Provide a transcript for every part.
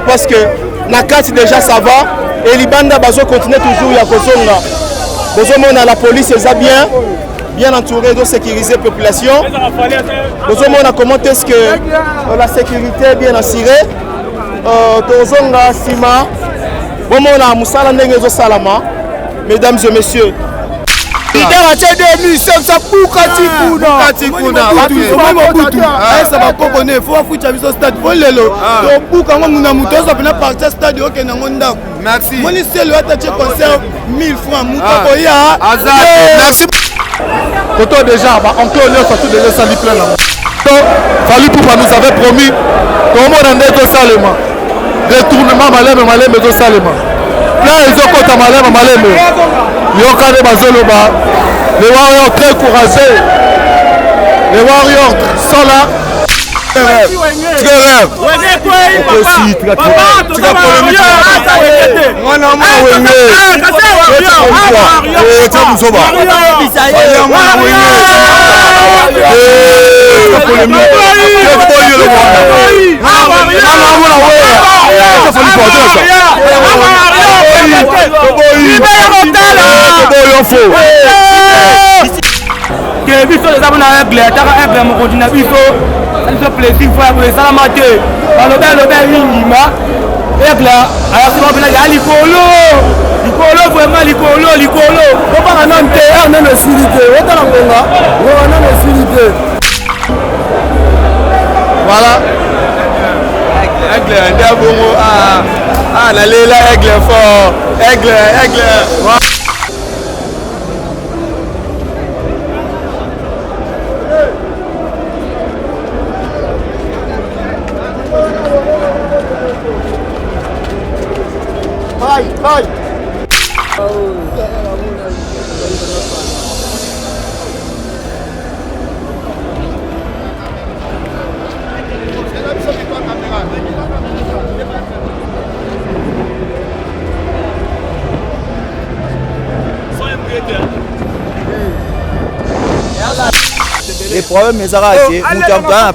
Parce que Nakati déjà ça va et Libanda bazo continue toujours à Kozonga. Bozomona la police est bien entourée de sécuriser la population. Bozomona comment est-ce que la sécurité est bien assurée. Kozonga Sima. Bomona Musala Nengezo Salama. Mesdames et messieurs. Merci. Toto déjà, encore surtout déjà sali plein là. Fallu pour nous avait promis comment on est au Salema. Retournement malem au Salema. Là ils ont compté malem. Yokane Bazoloba. Les Warriors très courageux. Les Warriors sont là. Très rêve. Aussi très ça nous fait plaisir de faire ça la maté. Dans le bel Lima. Et là, alors c'est bon, il y a l'icolo vraiment l'icolo. On va en enterrer, on a le silité. On a le silité. Voilà. Aigle, Ndiabongo, la Léla, aigle fort. Aigle. Bye. Les problèmes, mais ça va être. Nous sommes dans la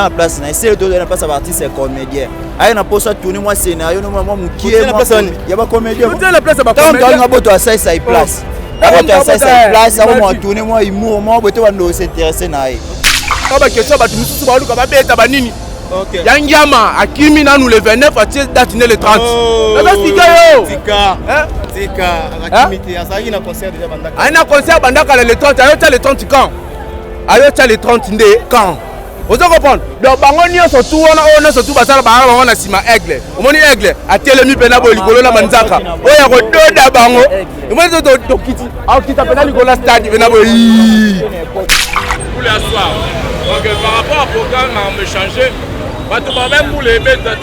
place, c'est le dos de la place à partir, c'est comédien. Aïe, n'a pas ça tourner moi scénario, non, moi, qui est moi, il y a pas comédien. Vous la place à partir. Quand on a beau toi, ça place. Place, ça va tourner moi, il mourra, moi, on s'intéresser à aïe. Quand la question, tu nous souviens, tu vas bête à Banini. Yangama, Akimi, nous le 29, à datiner le 30. Tika, Akimité, ça y est, un concert déjà Bandaka. Un concert Bandaka le 30, ayotia le 30 quand? Ayotia le 30 quand? Vous comprenez? Donc, on a surtout basala on a sima aigle. On a aigle, a telemi penabo likolo na manzaka. O ya ko doda bango. Moi to kiti. A kita penali gola stade penabo. Tous les soirs. Donc par rapport au programme, on a changé. Même pour les bêtes, on a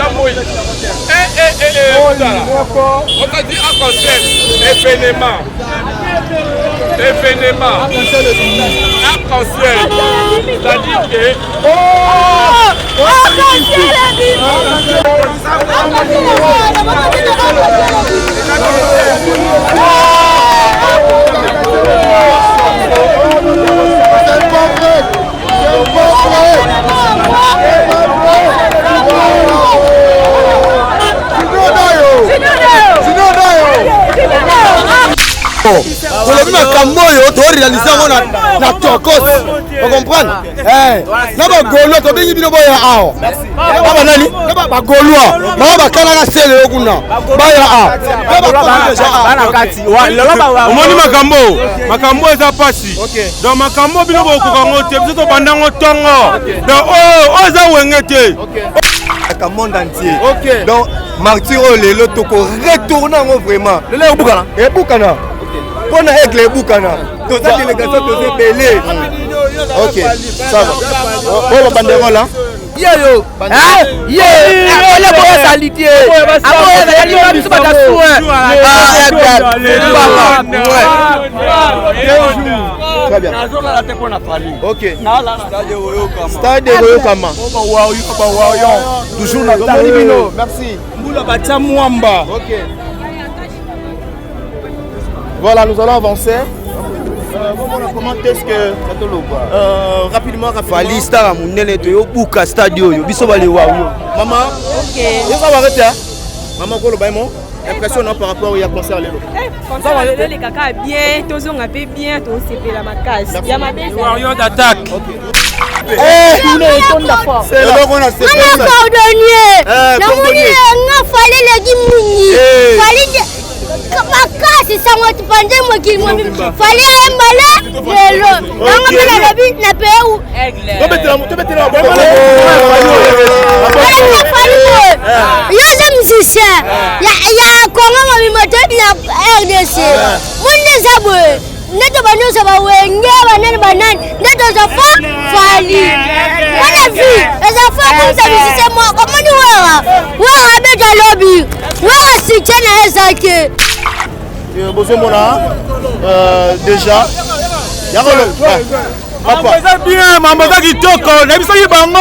dit un concept, événement. Arc-en-ciel. C'est-à-dire que... Vous avez vu ma camoyo, tu as réalisé na tokos. Vous comprenez? Na ba golo to bingi bino boya ao. Ba nani? Ba golwa. Ba ba kala na sele okuna. Ba ya ao. Ba na kati. Omoni makambo eza pasi. Donc makambo bino bokokango te biso bandango tongo. Donc eza wengete. Dans le monde entier. Donc martyr lelo toko retourner vraiment lelo ebukana ebukana pona aigle ebukana toza délégation toza belé OK ça va bon banderola Yo, hein? On est pour saliter. Très bien. OK. Stade Royokama. Toujours na merci. Mbula batia mwamba. OK. Voilà, nous allons avancer. Comment est-ce que rapidement Fali star munene to yo buka stadio yo biso bale wa yo maman OK yo va arrêter maman ko lo baimo impression par rapport au concert lelo concert lelo les kaka bien tozonga pe bien to sepela makasi ya mabeza warrior d'attaque on est ton d'accord c'est là qu'on a c'est ça cordonnier na moni nga fale le gimunyi fale makasi sango tupande mokili mobi fale embala lelo nanga mena lobi na peu aigle tobetela yo c'est musicien ya Congo mobi motobi na RDC munde zabwe neto banyosa bawenge banani neto zafa fali wana vi zafa kumsa musicien moi comment ni wera beta lobi wera soutien na ezake bozomona déjà Mamboza bien, mamboza kitoko, na biso yibango.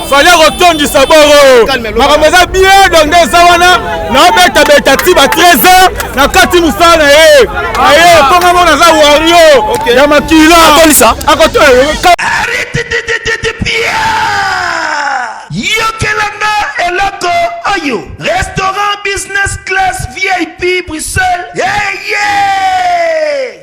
Fallait rotondisa boro. Mamboza bien donc des wana na beta tiba 13 na kati musana aye konga mona za wario ya makila akolisa akoto arrête de bien yokelanga eloko oyo restaurant business class VIP Bruxelles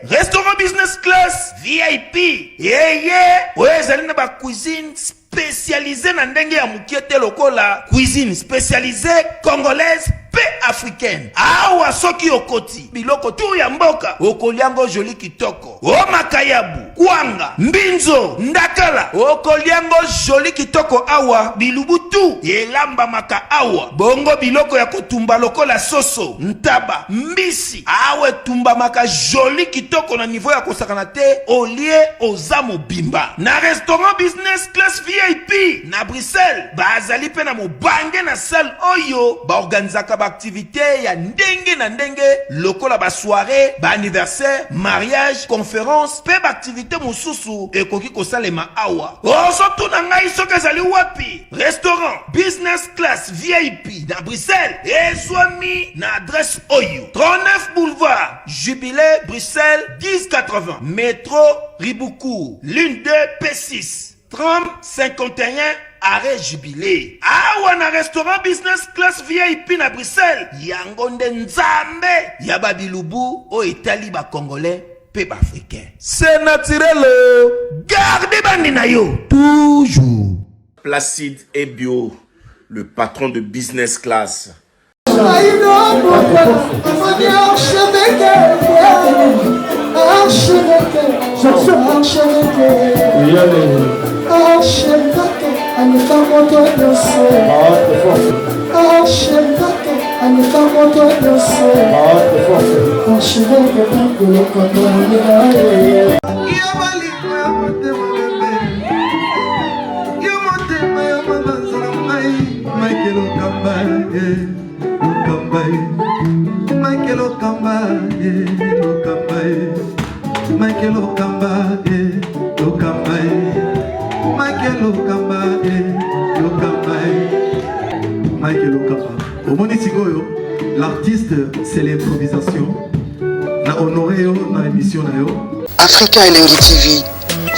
restaurant business class VIP ezali na ba cuisine spécialisée na ndenge ya mukiete lokola cuisine spécialisée congolaise pe africaine awa soki okoti biloko tu ya mboka okoliango joli kitoko o makayabu kwanga mbinzo ndakala okoliango joli kitoko awa bilubutu elamba maka awa bongo biloko ya kotumba lokola soso ntaba mbisi awe tumba maka joli kitoko na niveau ya kosakana te olie oza mobimba na restaurant business class VIP na Bruxelles bazali pe na mobange na salle oyo ba organizaka activité ya ndenge na ndenge lokola ba soirée ba anniversaire mariage conférence pe ba activité mosusu ekoki kosalema awa osoto na ngai soki ezali wapi restaurant business class VIP na Bruxelles ezwami na adresse oyo 39 boulevard Jubilé Bruxelles 1080 métro Riboucourt l'une 2 P6 30 51 arrêt Jubilé awa na restaurant business class VIP na Bruxelles yango nde nzambe ya babilubu o etali ba congolais pe ba africain c'est naturel gardez bandi na yo toujours Placide et Bio, le patron de business class. L'artiste, c'est l'improvisation. Na honoré dans l'émission. Africa Elengi TV,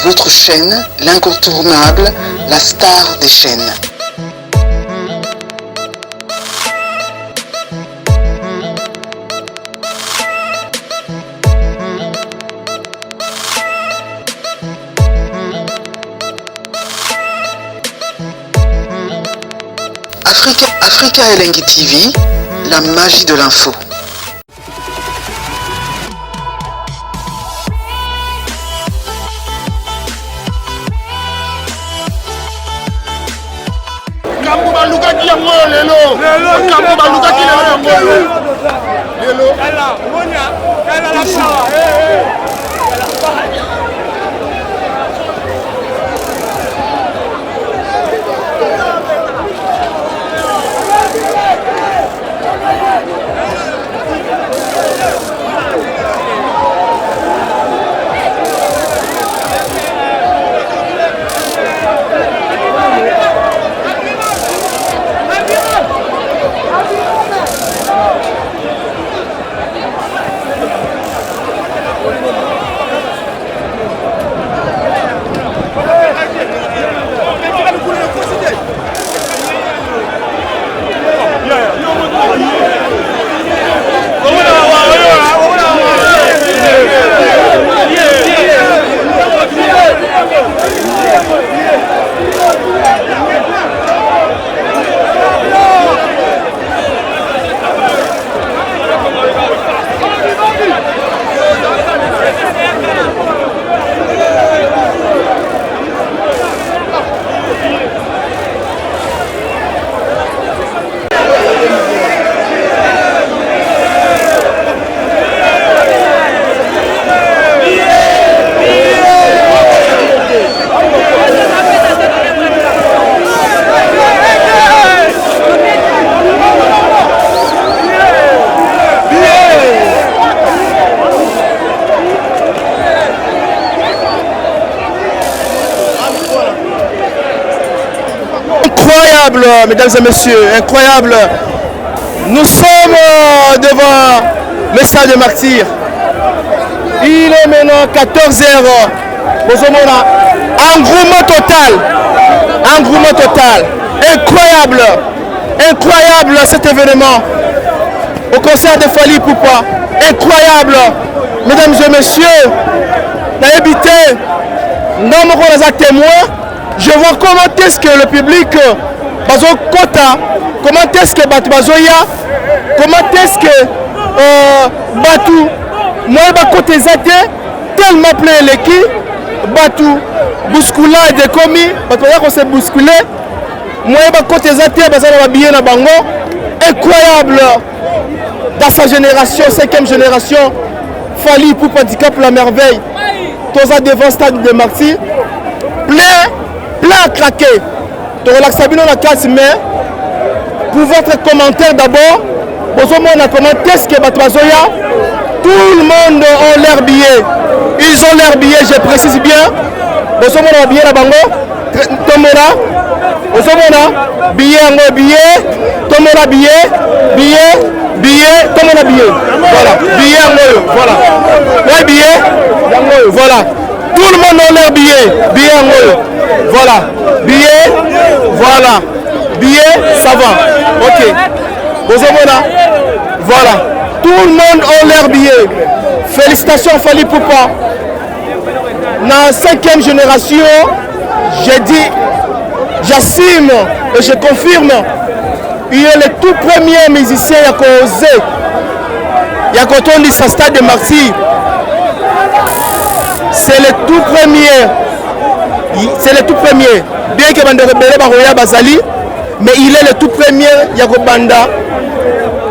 votre chaîne, l'incontournable, la star des chaînes. Africa Elengi TV, la magie de l'info. yango lelo makambo balukaki lelo yango lelo Mesdames et messieurs, incroyable. Nous sommes devant le stade de Martyrs. Il est maintenant 14h. Engouement total. Incroyable. Incroyable cet événement. Au concert de Fally Ipupa. Incroyable. Mesdames et messieurs, n'habitez, non, mon témoin. Je vois comment est-ce que le public comment est-ce que Batu Bazoya, comment est-ce que Batu, moi côté Zate, tellement plein l'équipe, Batu, bouscula et décomi, Batu qu'on s'est bousculé, moi côté Zate, Bazana bien à Bango, incroyable, dans sa génération, 5e génération, Fally Ipupa handicap la merveille, tous ça devant stade de Martyrs, plein à craquer. De relaxer la 4 mai. Pour votre commentaire d'abord, comment est-ce que Batouazoya, tout le monde a leur billet. Ils ont leur billet, je précise bien. Vous avez billet à Bango, Tomora, vous avez billet, Tomora billet, Tomora billet. Voilà, billet voilà. Les billets, voilà. Tout le monde a leur billet, voilà. Billet, voilà. Billet, ça va. Ok. Voilà. Tout le monde a leur billet. Félicitations Fally Ipupa. Dans la 5e génération, j'ai dit, j'assume et je confirme, il est le tout premier musicien à causer. Il y a quand on dit ça stade de Martyrs. C'est le tout premier. Bien que Banda Rebelle Baroya Bazali, mais il est le tout premier Yago Banda.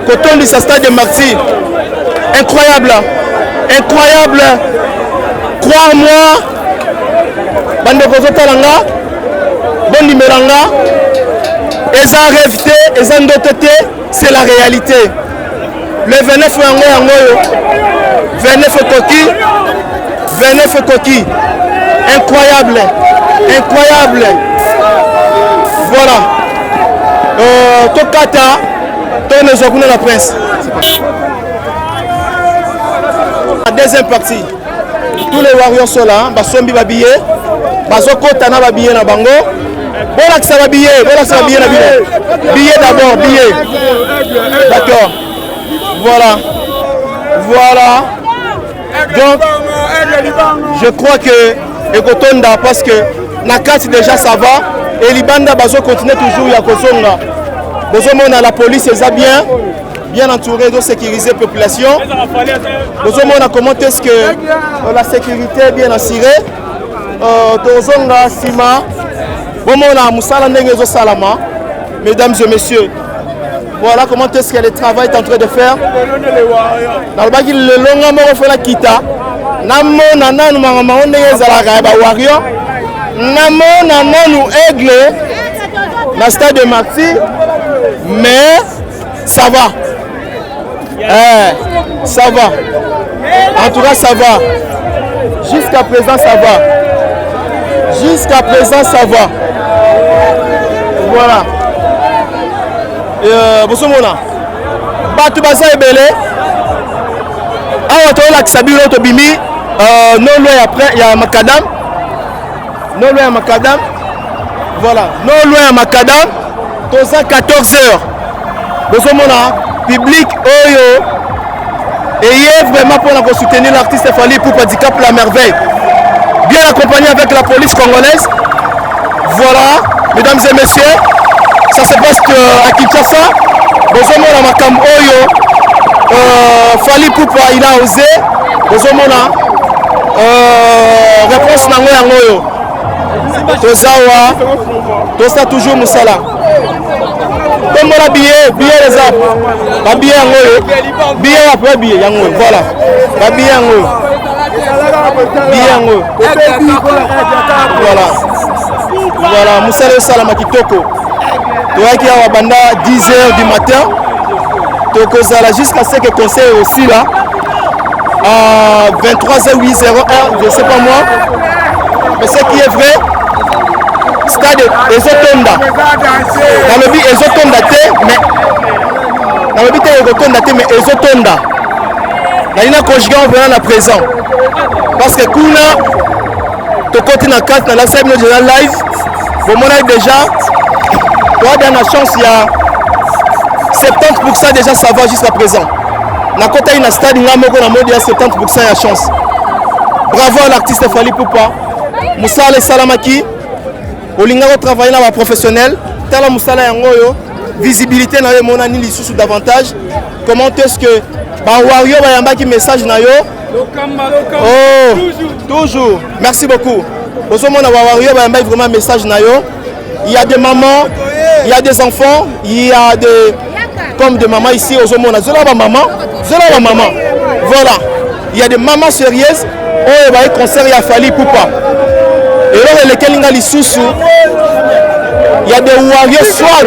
Quand on dit ça stade de Martyrs. Incroyable. Crois-moi, Banda Kozotalanga, Bon Limeranga, Eza rêveté, Eza ndoteté, c'est la réalité. Le 29 29 coquilles. Incroyable. Voilà. Tokata, Tonezokuna la presse. La deuxième partie. Tous les warriors sont là. Basombi babillé. Basokota na babillé na bango. Voilà que ça va billet. Billet d'abord, billet. D'accord. Voilà. Donc, je crois que Ekotonda, parce que la carte déjà ça va, et Libanda Bazo continue toujours à Kozonga. Bozomona la police est bien entourée de sécuriser la population. Bozomona comment est-ce que la sécurité est bien assurée. Tozonga Sima, Bomona Moussala Nengezo Salama, mesdames et messieurs. Voilà comment est-ce que le travail est en train de faire. Dans le bas, il le long amour fait la kita. Namo nana nous mangama on est à la warrior. Namo nana nous aigle. Dans stade de Marty. Mais ça va. Ça va. En tout cas, ça va. Jusqu'à présent, ça va. Jusqu'à présent, ça va. Voilà. Bonsoir. Batu basa ebele. Awa to la kisabiro to bimi. Non loin après, il y a Macadam. Non loin à Macadam. Voilà. Non loin à Macadam. Toza 14h. Bonsoir. Public Oyo. Et hier vraiment pour soutenir l'artiste Fally pour handicap la merveille. Bien accompagné avec la police congolaise. Voilà, mesdames et messieurs, ça se passe à Kinshasa. Bozomona Makam Oyo. Fally Poupa il a osé. Bozomona réponse nango yango. Tozawa. Tosa toujours Moussala. Comme la billet les arbres. La billet yango. Billet après billet yango. Voilà. La billet yango. Billet yango. Voilà. Voilà, Moussala Salama Kitoko. Toaki à Wabanda 10h du matin. Toko Zala jusqu'à ce que conseil aussi là. À 23h0801, je sais pas moi. Mais ce qui est vrai, stade Ezotonda. Dans le but Ezotonda mais dans le but Ezotonda mais Ezotonda. Là il y a conjugué en venant à présent. Parce que Kuna, tu continues à 4 dans la scène de la live. Bon, on a déjà, toi dans la chance, il y a 70% déjà ça va jusqu'à présent. Na côté il y a un stade, il y a 70% de chance. Bravo à l'artiste Fally Poupa. Moussala Salamaki. Olinga travailler dans la professionnelle. Tala Moussala Yangoyo. Visibilité na yo mona ni lisusu davantage. Comment est-ce que ba warrior ba yamba ki message na yo? Oh, toujours. Merci beaucoup. Bozomona ba warrior ba yamba vraiment message na yo. Il y a des mamans, il y a des enfants, il y a des comme des mamans ici aux Omona. Zola ba maman. Voilà. Il y a des mamans sérieuses. Oh, ba concert ya Fally Poupa. Et là lesquels inga lisusu. Il y a des warriors swag.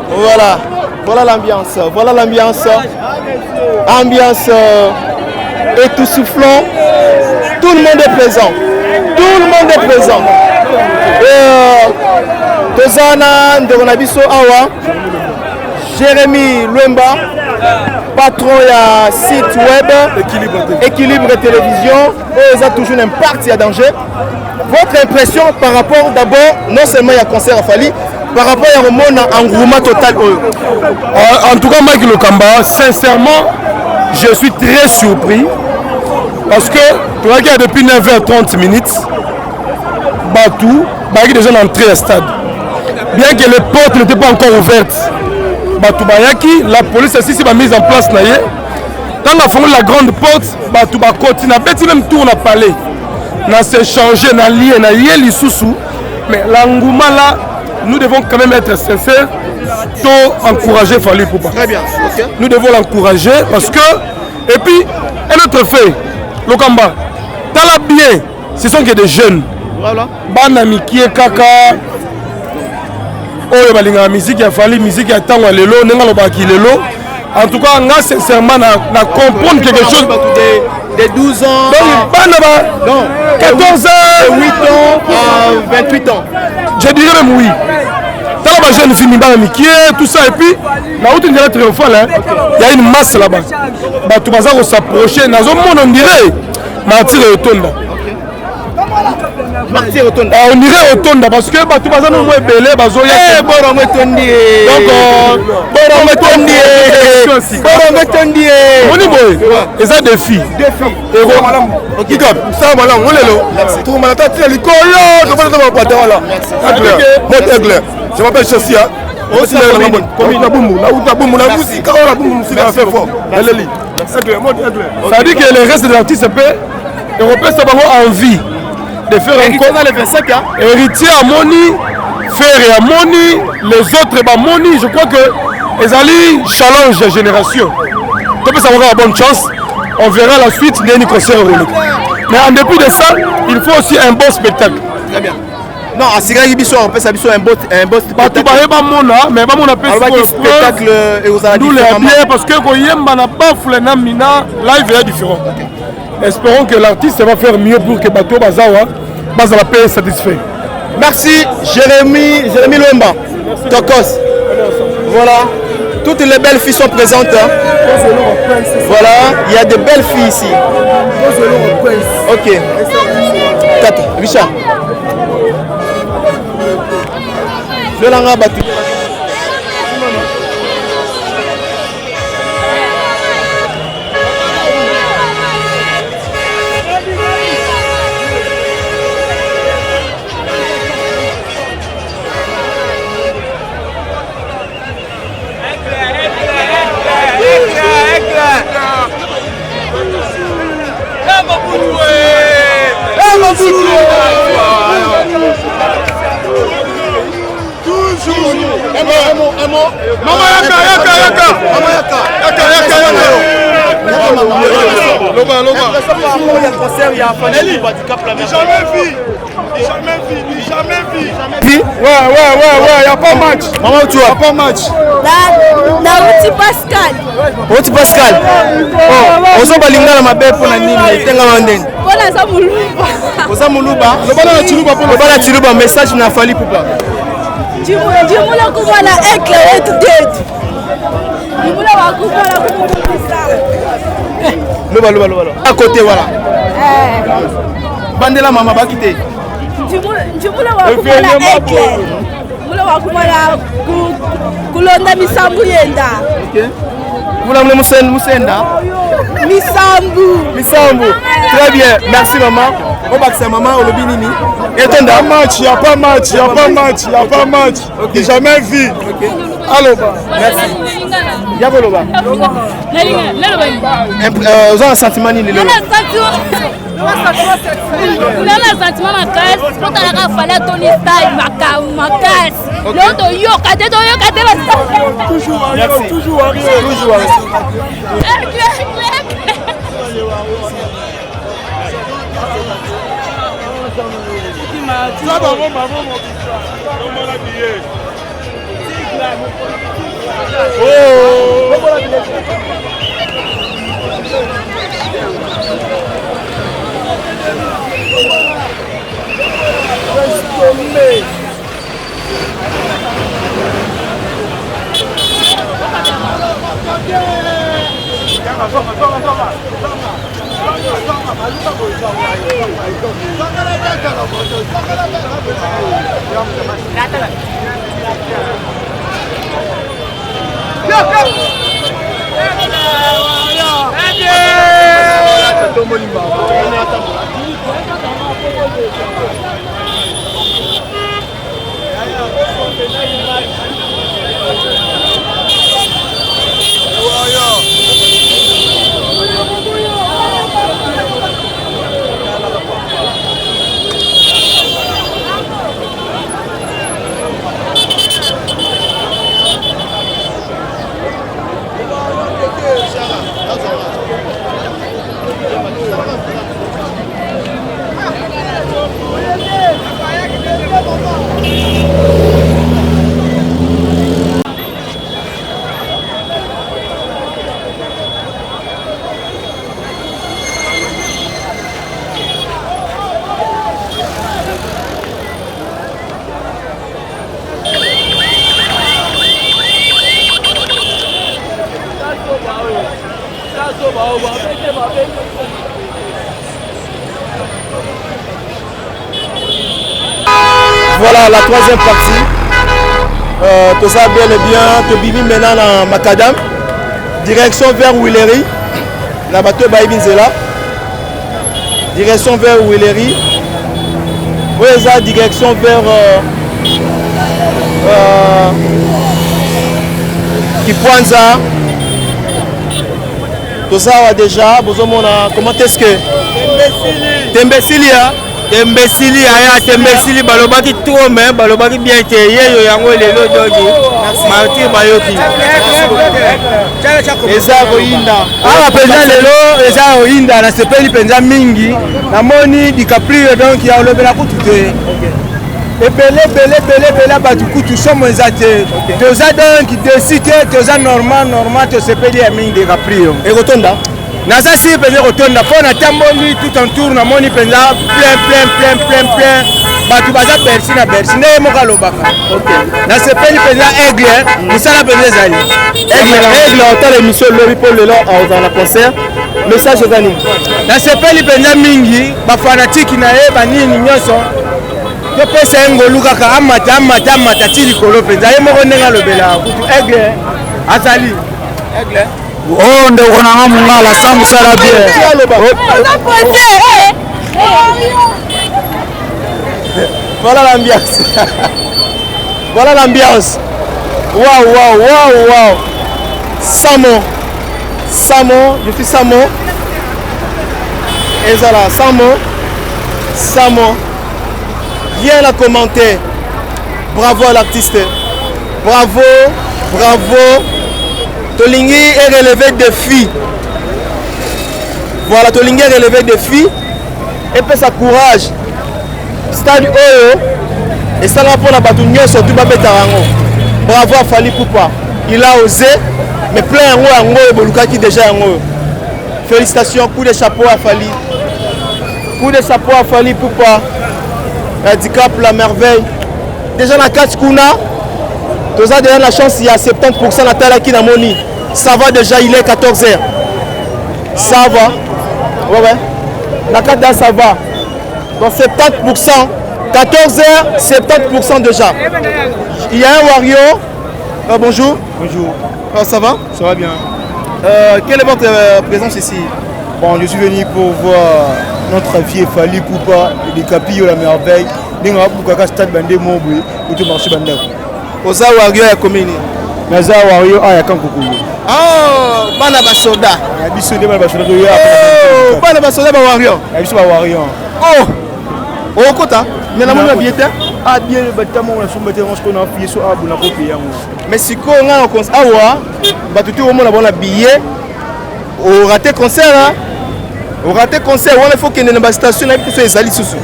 Voilà. Voilà l'ambiance. Voilà l'ambiance. Ambiance étouffelante. Tout le monde est présent. Tout le monde est présent. Tozana Ndonabiso Awa, Jérémy Luemba, patron de site web Équilibre Télévision, ils ont toujours un impact, il y a danger. Votre impression par rapport d'abord, non seulement il y a concert à Fally, par rapport à un engouement total. En tout cas, Mike Lokamba, sincèrement, je suis très surpris parce que tu vois qu'il y a depuis 9h30 minutes, Batou, Baki déjà entré au stade. Bien que les portes n'étaient pas encore ouvertes. Batou Bayaki, la police aussi m'a mise en place. Quand on a fermé la grande porte, Batou Bakoti, on a bêti même tour, on a parlé. On a s'échangé, on a lié, les sous-sous. Mais l'engouement là, nous devons quand même être sincères, pour encourager Fally Poupa. Très bien. Okay. Nous devons l'encourager parce que, et puis, un autre fait, Lokamba, dans la bien, ce sont que des jeunes. Voilà. Banami qui est kaka. Oh, la musique a fallu, musique a tant à l'élo, n'est pas le l'élo. En tout cas, on a sincèrement comprendre quelque chose. De 12 ans. Donc, 14 ans. De 8 ans à 28 ans. Je dirais même oui. Dans la jeune fille, tout ça, et puis, la route est triomphale. Il y a une masse là-bas. Tout le monde s'approcher. Dans un monde, on dirait, Martyr et Tonda. Martyr Otonda. On irait Otonda parce que tout le monde est belé, bazoya. Borongo Tondi. Donc Borongo Tondi. Borongo Tondi. On est boy. Et ça défi. Défi. Ok. Ça malam, on est là. Tout le monde a tiré l'école. Je vais te voir là. Aigle. Je m'appelle Chessia. Aussi là la boum, la boum, la musique, la boum, c'est fait fort. Allez. Ça dit que le reste de l'artiste européen ça va envie de faire encore dans les 25 ans. Héritier à Moni, frère à Moni, les autres à Moni, je crois que les alliés challenge la génération. Donc ça va avoir bonne chance. On verra la suite d'un concert européen. Mais en dépit de ça, il faut aussi un bon spectacle. Très bien. Non, à Sigali Bisso, on peut s'habiller un bon spectacle. Mais pas mon spectacle et vous allez bien parce que Goyemba n'a pas foulé Namina, live est différent. Espérons que l'artiste va faire mieux pour que Bato Bazawa la paix satisfait. Merci Jérémy Luemba. Tokos. Voilà. Toutes les belles filles sont présentes. Voilà, il y a de belles filles ici. Ok. Tata, Richard. Je l'en ai battu. Mama yaka. Loba. Il y a concert, il y a Fanny handicap la même. Jamais vu. Ouais, il y a pas match. Maman tu as pas match. Nauti Pascal. Nauti Pascal. Oh, on balinga na mabe pour na nini tenga mandeni. Bona za muluba. Oza muluba. Lobala Chiluba message na Fally Ipupa. Jimula kumala ekle wetu detu. Jimula wakumala kumukisa. Loba. À côté voilà. Bandela mama bakite. Jimula wakumala ekle. Jimula wakumala kulonda misambu yenda. OK. Vous voulez Moussenda? Missambu. Très bien. Merci maman. On va que maman au lobby nini. Et il n'y a pas match. Okay. Jamais vu. OK. Allô. Merci. Yaboloba. Vous avez un sentiment nini lelo? Nana sentiment makasi, pour ta la fala Tony style makasi. L'autre yoka te toujours arrivé. Voilà la troisième partie. Tout ça bel et bien. Tobimi maintenant dans Macadam. Direction vers Willery. La bateau Baïbinzela. Direction vers Willery. Oui, ça, direction vers Kipwanza. Tout ça va déjà. Comment est-ce que Tembesilia Tembesili balobaki trop mais balobaki bien te yeyo yango lelo dogi Martin Bayoki eza koinda awa penza lelo eza koinda na sepeli penza mingi namoni DiCaprio donc ya olobela kutu te ebele batu kutu somo eza te toza donc desite toza normal to sepeli ya mingi DiCaprio ekotonda naza si penza kotonda mpo natamboli tout en tour namoni penza plein batu baza bersi na bersi nde moko alobaka nasepeli penza aigle misala penza ezali aigle otala émission lobi mpo lelo aozala na concert message eza nini nasepeli penza mingi bafanatiki na ye banini nyonso topesa ye ngolu kaka amata ti likolo penza ye moko ndenge alobela kutu aigle azali aigle oh ndeko nanga mongala sa mosala bien voilà l'ambiance voilà l'ambiance wow Samo je suis Samo et voilà Samo rien à commenter bravo à l'artiste bravo Tolingi est relevé défi. Voilà, Tolingi est relevé défi. Et puis sa courage. Stade Oyo. Et ça là pour la bataille, surtout Babetarango. Bravo à Fali Poupa. Il a osé. Mais plein en haut et Boluka qui déjà en haut. Félicitations, coup de chapeau à Fali. Coup de chapeau à Fali Poupa. Handicap, la merveille. Déjà la 4 Kuna. Tous a déjà la chance, il y a 70% la taille qui n'a moni. Ça va déjà, il est 14h. Ça va. Ouais. La 4 ça va. Donc 70%. 14h, 70% déjà. Il y a un Wario. Bonjour. Bonjour. Ça va? Ça va bien. Quelle est votre présence ici? Bon, je suis venu pour voir notre vieux Fali Poupa et les capilles la merveille. Nous avons stade bandé Mobwe ou tout marché bandé. Oza Wario ya commune. Naza Wario a ya Kankuku. Oh, bana basoda. Ya biso de bana basoda do ya. Oh, bana basoda ba Wario. Ya biso ba Wario. Oh. Oh kota. Mais la mona bieta. Ah bien batamo na sombete on se connaît fié so abu na kopi yango. Mais siko nga on awa batutu au mona bona billet. Au raté concert là. Au raté concert, on faut que na station na biso ezali susu.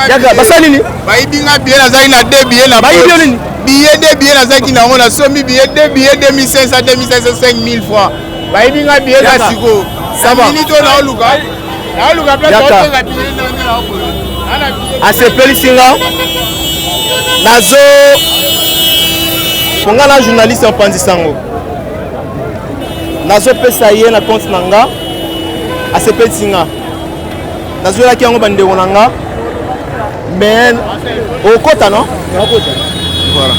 Yaga basali ni baibinga billet nazaki na 2 billets na baibio nini billet 2 billets nazaki na ngona somi billet 2 billets 2500 5000 francs baibinga billet na siko ça va minute na oluka place na billet na asepeli singa nazo ponga na journaliste en pandisango nazo pesa ye na compte nanga asepeli singa nazolaki yango bandeko na nga mais okota non voilà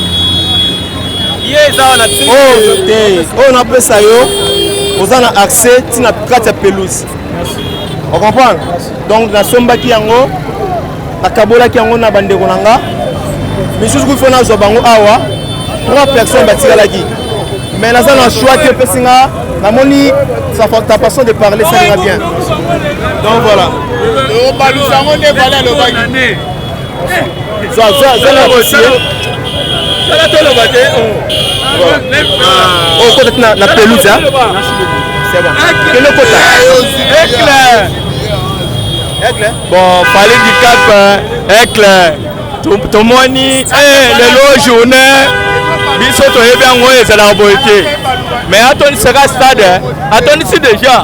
oyo napesa yo oza na accès ntina kati ya pelouse o comprendre donc nasombaki yango nakabolaki yango na bandeko na nga misusu kuifo nazwa bango awa 3 personnes batikalaki mais naza na choix te opesi nga namoni ta façon de parler ça ira bien donc voilà na pelouse c'est bon quel côté éclair bon Fali du Cap éclair tomoni lelo journée biso toyebi yango ezalaka boye te mais atonisaka stade atonisi déjà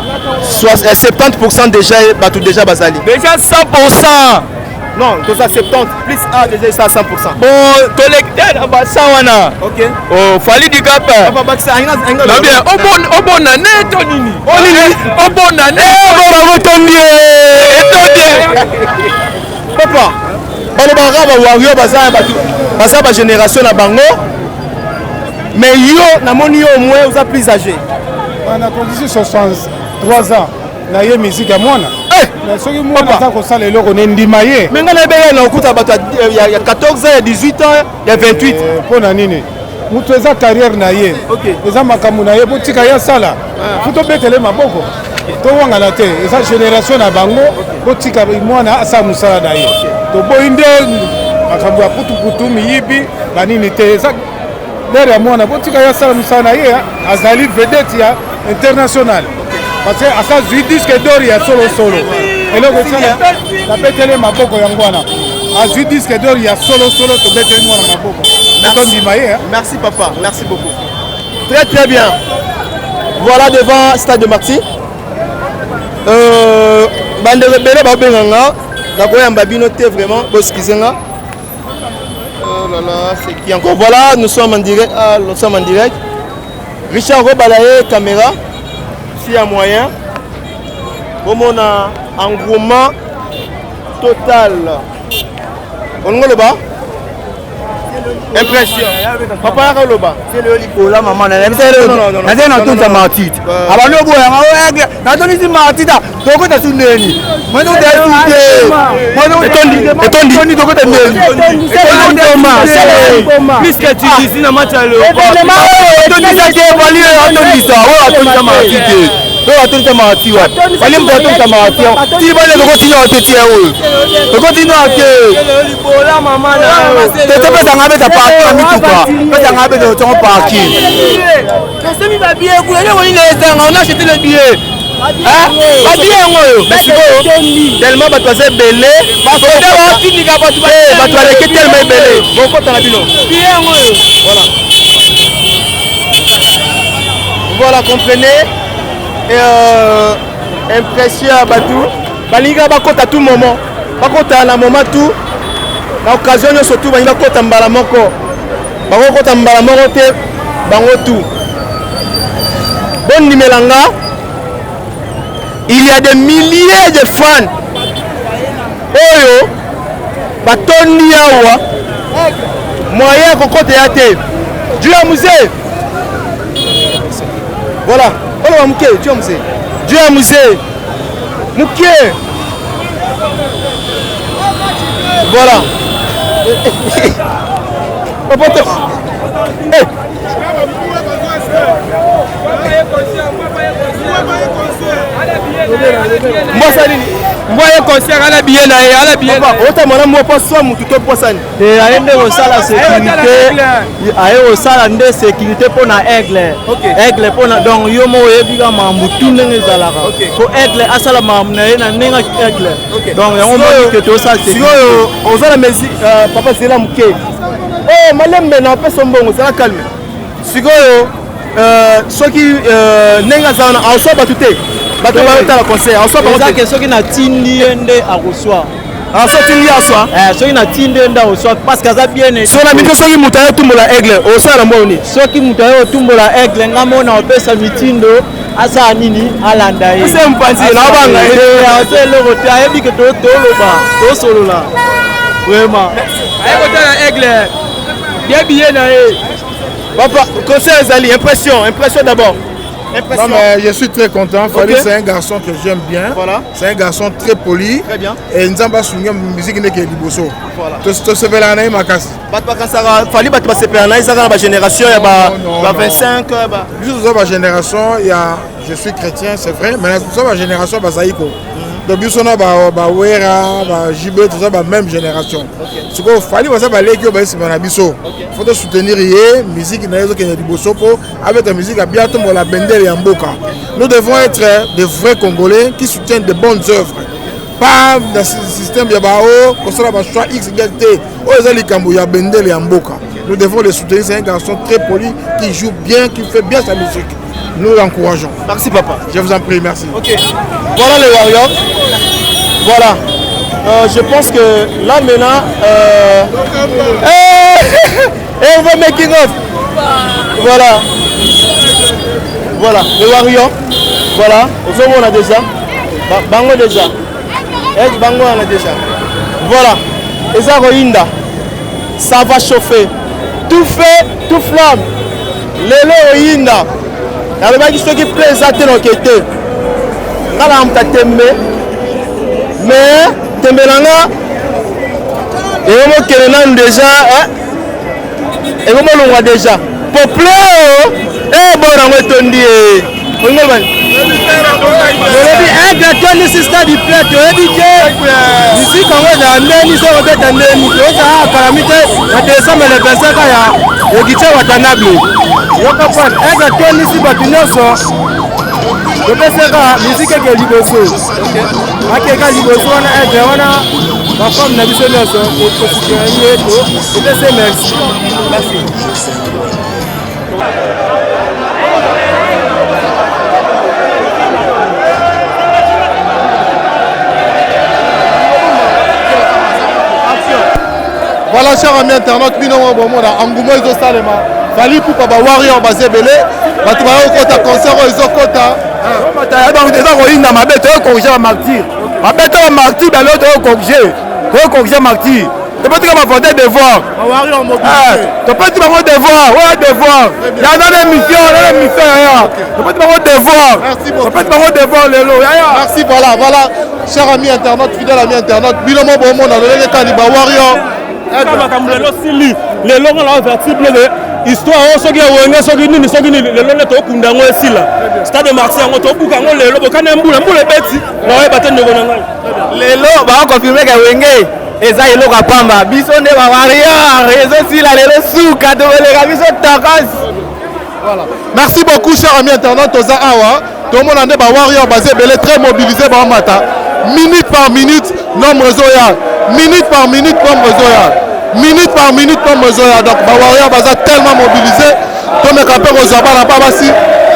70% déjà bato déjà bazali déjà 100%. Non, tout ça 70 plus A déjà ça 100%. Bon, collecteur abasa wana. OK. Oh, Fali du Cap. Papa baksa ainga na bien. O bon année to nini? O nini? O bon année. Bravo Tondie. Papa, balobaka bawario baza bagénération na bango mais yo namoni yo au moins oza plus âgé na condition 63 ans na ye musique ya mwana mais soki mwana aza kosala eloko ne ndima ye me ngai nayebeka na okuta bato ya 14 ans ya 18 ans ya 28 mpo na nini moto eza carrière na ye eza makambo na ye po tika ye asala fu tobetele maboko towangana te eza génération na bango po tika mwana asala mosala na ye toboyi nde makambo ya putuputu miyibi banini te eza lere ya mwana po tika ye asala mosala na ye azali vedete ya international parce que asa zwi disque d'or ya solosolo eloko esala tapetele maboko yango wana azwi disque d'or ya solosolo tobeteli mwana maboko tondima ye. Merci papa, merci beaucoup. Très très bien. Voilà devant Stade de Marty. Bande rebelle babenganga nakoyamba bino te vraiment boskizenga. Oh là là, c'est qui encore? Voilà, nous sommes en direct. Ah, nous sommes en direct. Richard Robalaye caméra. S'il y a moyen. Comme on a un engouement total. On le bas. Impression. Papa Yakaloba. C'est le Licola, maman. Non. Tout Martit. Alors, nous avons dit Martit. Donc, tu as soutenu. Moi, nous plus que tu dis, c'est un match à l'eau. tellement batoise belé batoaleki tellement ebele bokota na bino voilà comprenez impression ya bato balinga bakota tout moment bakota na moment tout na occasion nyonso tout balinga bakota mbala moko bakokota mbala moko te bango tout bon nimelanga. Il y a des milliers de fans. Oyo, batoni yawa. Moyen kokote yate. Dieu a musée. Voilà. On va mouké, Dieu a musée. Dieu a musée. Mouké. Voilà. Moi concert à la bienne à la bienne autant mon amour pas soit mon tout poisson et à une de la sécurité à au sala de sécurité pour na aigle aigle pour na donc yo mo ebiga mamutu ndenge zalara ko aigle asala mamna na ninga aigle donc on mo que tout ça c'est on za la musique papa c'est là muké oh malembe na pesa mbongo ça calme sigoyo soki nenga zana aso batute bato ba la concert aso ba que soki na tindi ende akoswa aso tindi aswa soki na tindi ende akoswa parce que ça bien so na mito soki mutayo tumbola aigle osala mboni soki mutayo tumbola aigle ngamona opesa mitindo asa nini alanda ye c'est mpanzi na banga c'est le roté ayebi que to loba to solola vraiment ayeko tala aigle bien na ye. Papa, concert Zali, impression d'abord. Non mais je suis très content. Fali c'est un garçon que j'aime bien. Voilà. C'est un garçon très poli. Très bien. Et Nzamba Sounia musique n'est que Liboso. Voilà. Tu se fais la naïe makas. Fali bat se faire naïe ça dans la génération il y a 25 ba. Juste dans ma génération, il y a je suis chrétien, c'est vrai, mais dans ma génération basaïko. Donc bisona ba wera, ba jibe tout ça ba même génération. Ce qu'il fallait ça ba leki ba c'est na biso. Faut soutenir yé musique na yezo que Liboso pour avec la musique à bientôt pour la bendel et mboka. Nous devons être des vrais Congolais qui soutiennent de bonnes œuvres. Pas dans ce système de bao, comme ça va choix X égalité. Ozali kambo ya bendel et mboka. Nous devons les soutenir, c'est un garçon très poli qui joue bien, qui fait bien sa musique. Nous l'encourageons. Merci papa. Je vous en prie, merci. Ok. Voilà les Warriors. Voilà. Je pense que là maintenant, on va making of. Voilà. Voilà. Les Warriors. Voilà. On a déjà. Bango déjà. Bango on a déjà. Voilà. eza koyinda. Ça va chauffer. Tout feu, tout flamme. Lelo oyinda. Nalobaki soki mpe eza te lokete. Ngala muta tembe. Mais tembe nanga ekomokele nanu déjà. Ekomolongwa déjà. Populaire bon nango etondi olobi aigle atondi sista du plat toyebi te misika yango ezala ndeni so kobeta ndeni tozala kalami te na décembre le 25 ya ekitie watanabe yoka pone aigle atondisi bato nyonso topesaka misika eke liboso akeka liboso wana aigle wana bafame na biso nyonso tosutenie topese merci. Voilà, chers amis internautes, Angumo Izo Salema, Fali Poupa Warrior Bazebele, Batubao Kota, concert Izo Kota. Ils ont corrigé la martyr. Ma martyr, corrigé martyr. Tu peux dire ma faute devoir. Tu peux dire mon devoir. Ouais, devoir. Il y a des missions, Tu peux dire mon devoir. Merci beaucoup. Tu peux dire mon devoir, Lélo. Merci, voilà. Chers amis internautes, fidèles amis internautes, Bilomo Bomo, dans le Caniba Warrior. Les longs ont vertible de histoire, ceux qui ont ceux qui nini, les longs sont kunda ngo esila. Stade de Marseille, on to buka ngo lelo bokana mbula beti. Na we batende ngona. Lelo ba confirmer que wenge eza eloko pamba. Biso ne ba warrior, réseau sila lelo suka to le biso takas. Voilà. Merci beaucoup chers amis internautes, Toza Awa. Tout le monde ande ba warrior basé belé très mobilisé ba mata. Minute par minute, nombre zoya. Minute par minute, nombre zoya. Minute par minute, nombre zoya. Donc, ba warrior baza tellement mobilisé. Comme les campeurs aux abats, la babasi.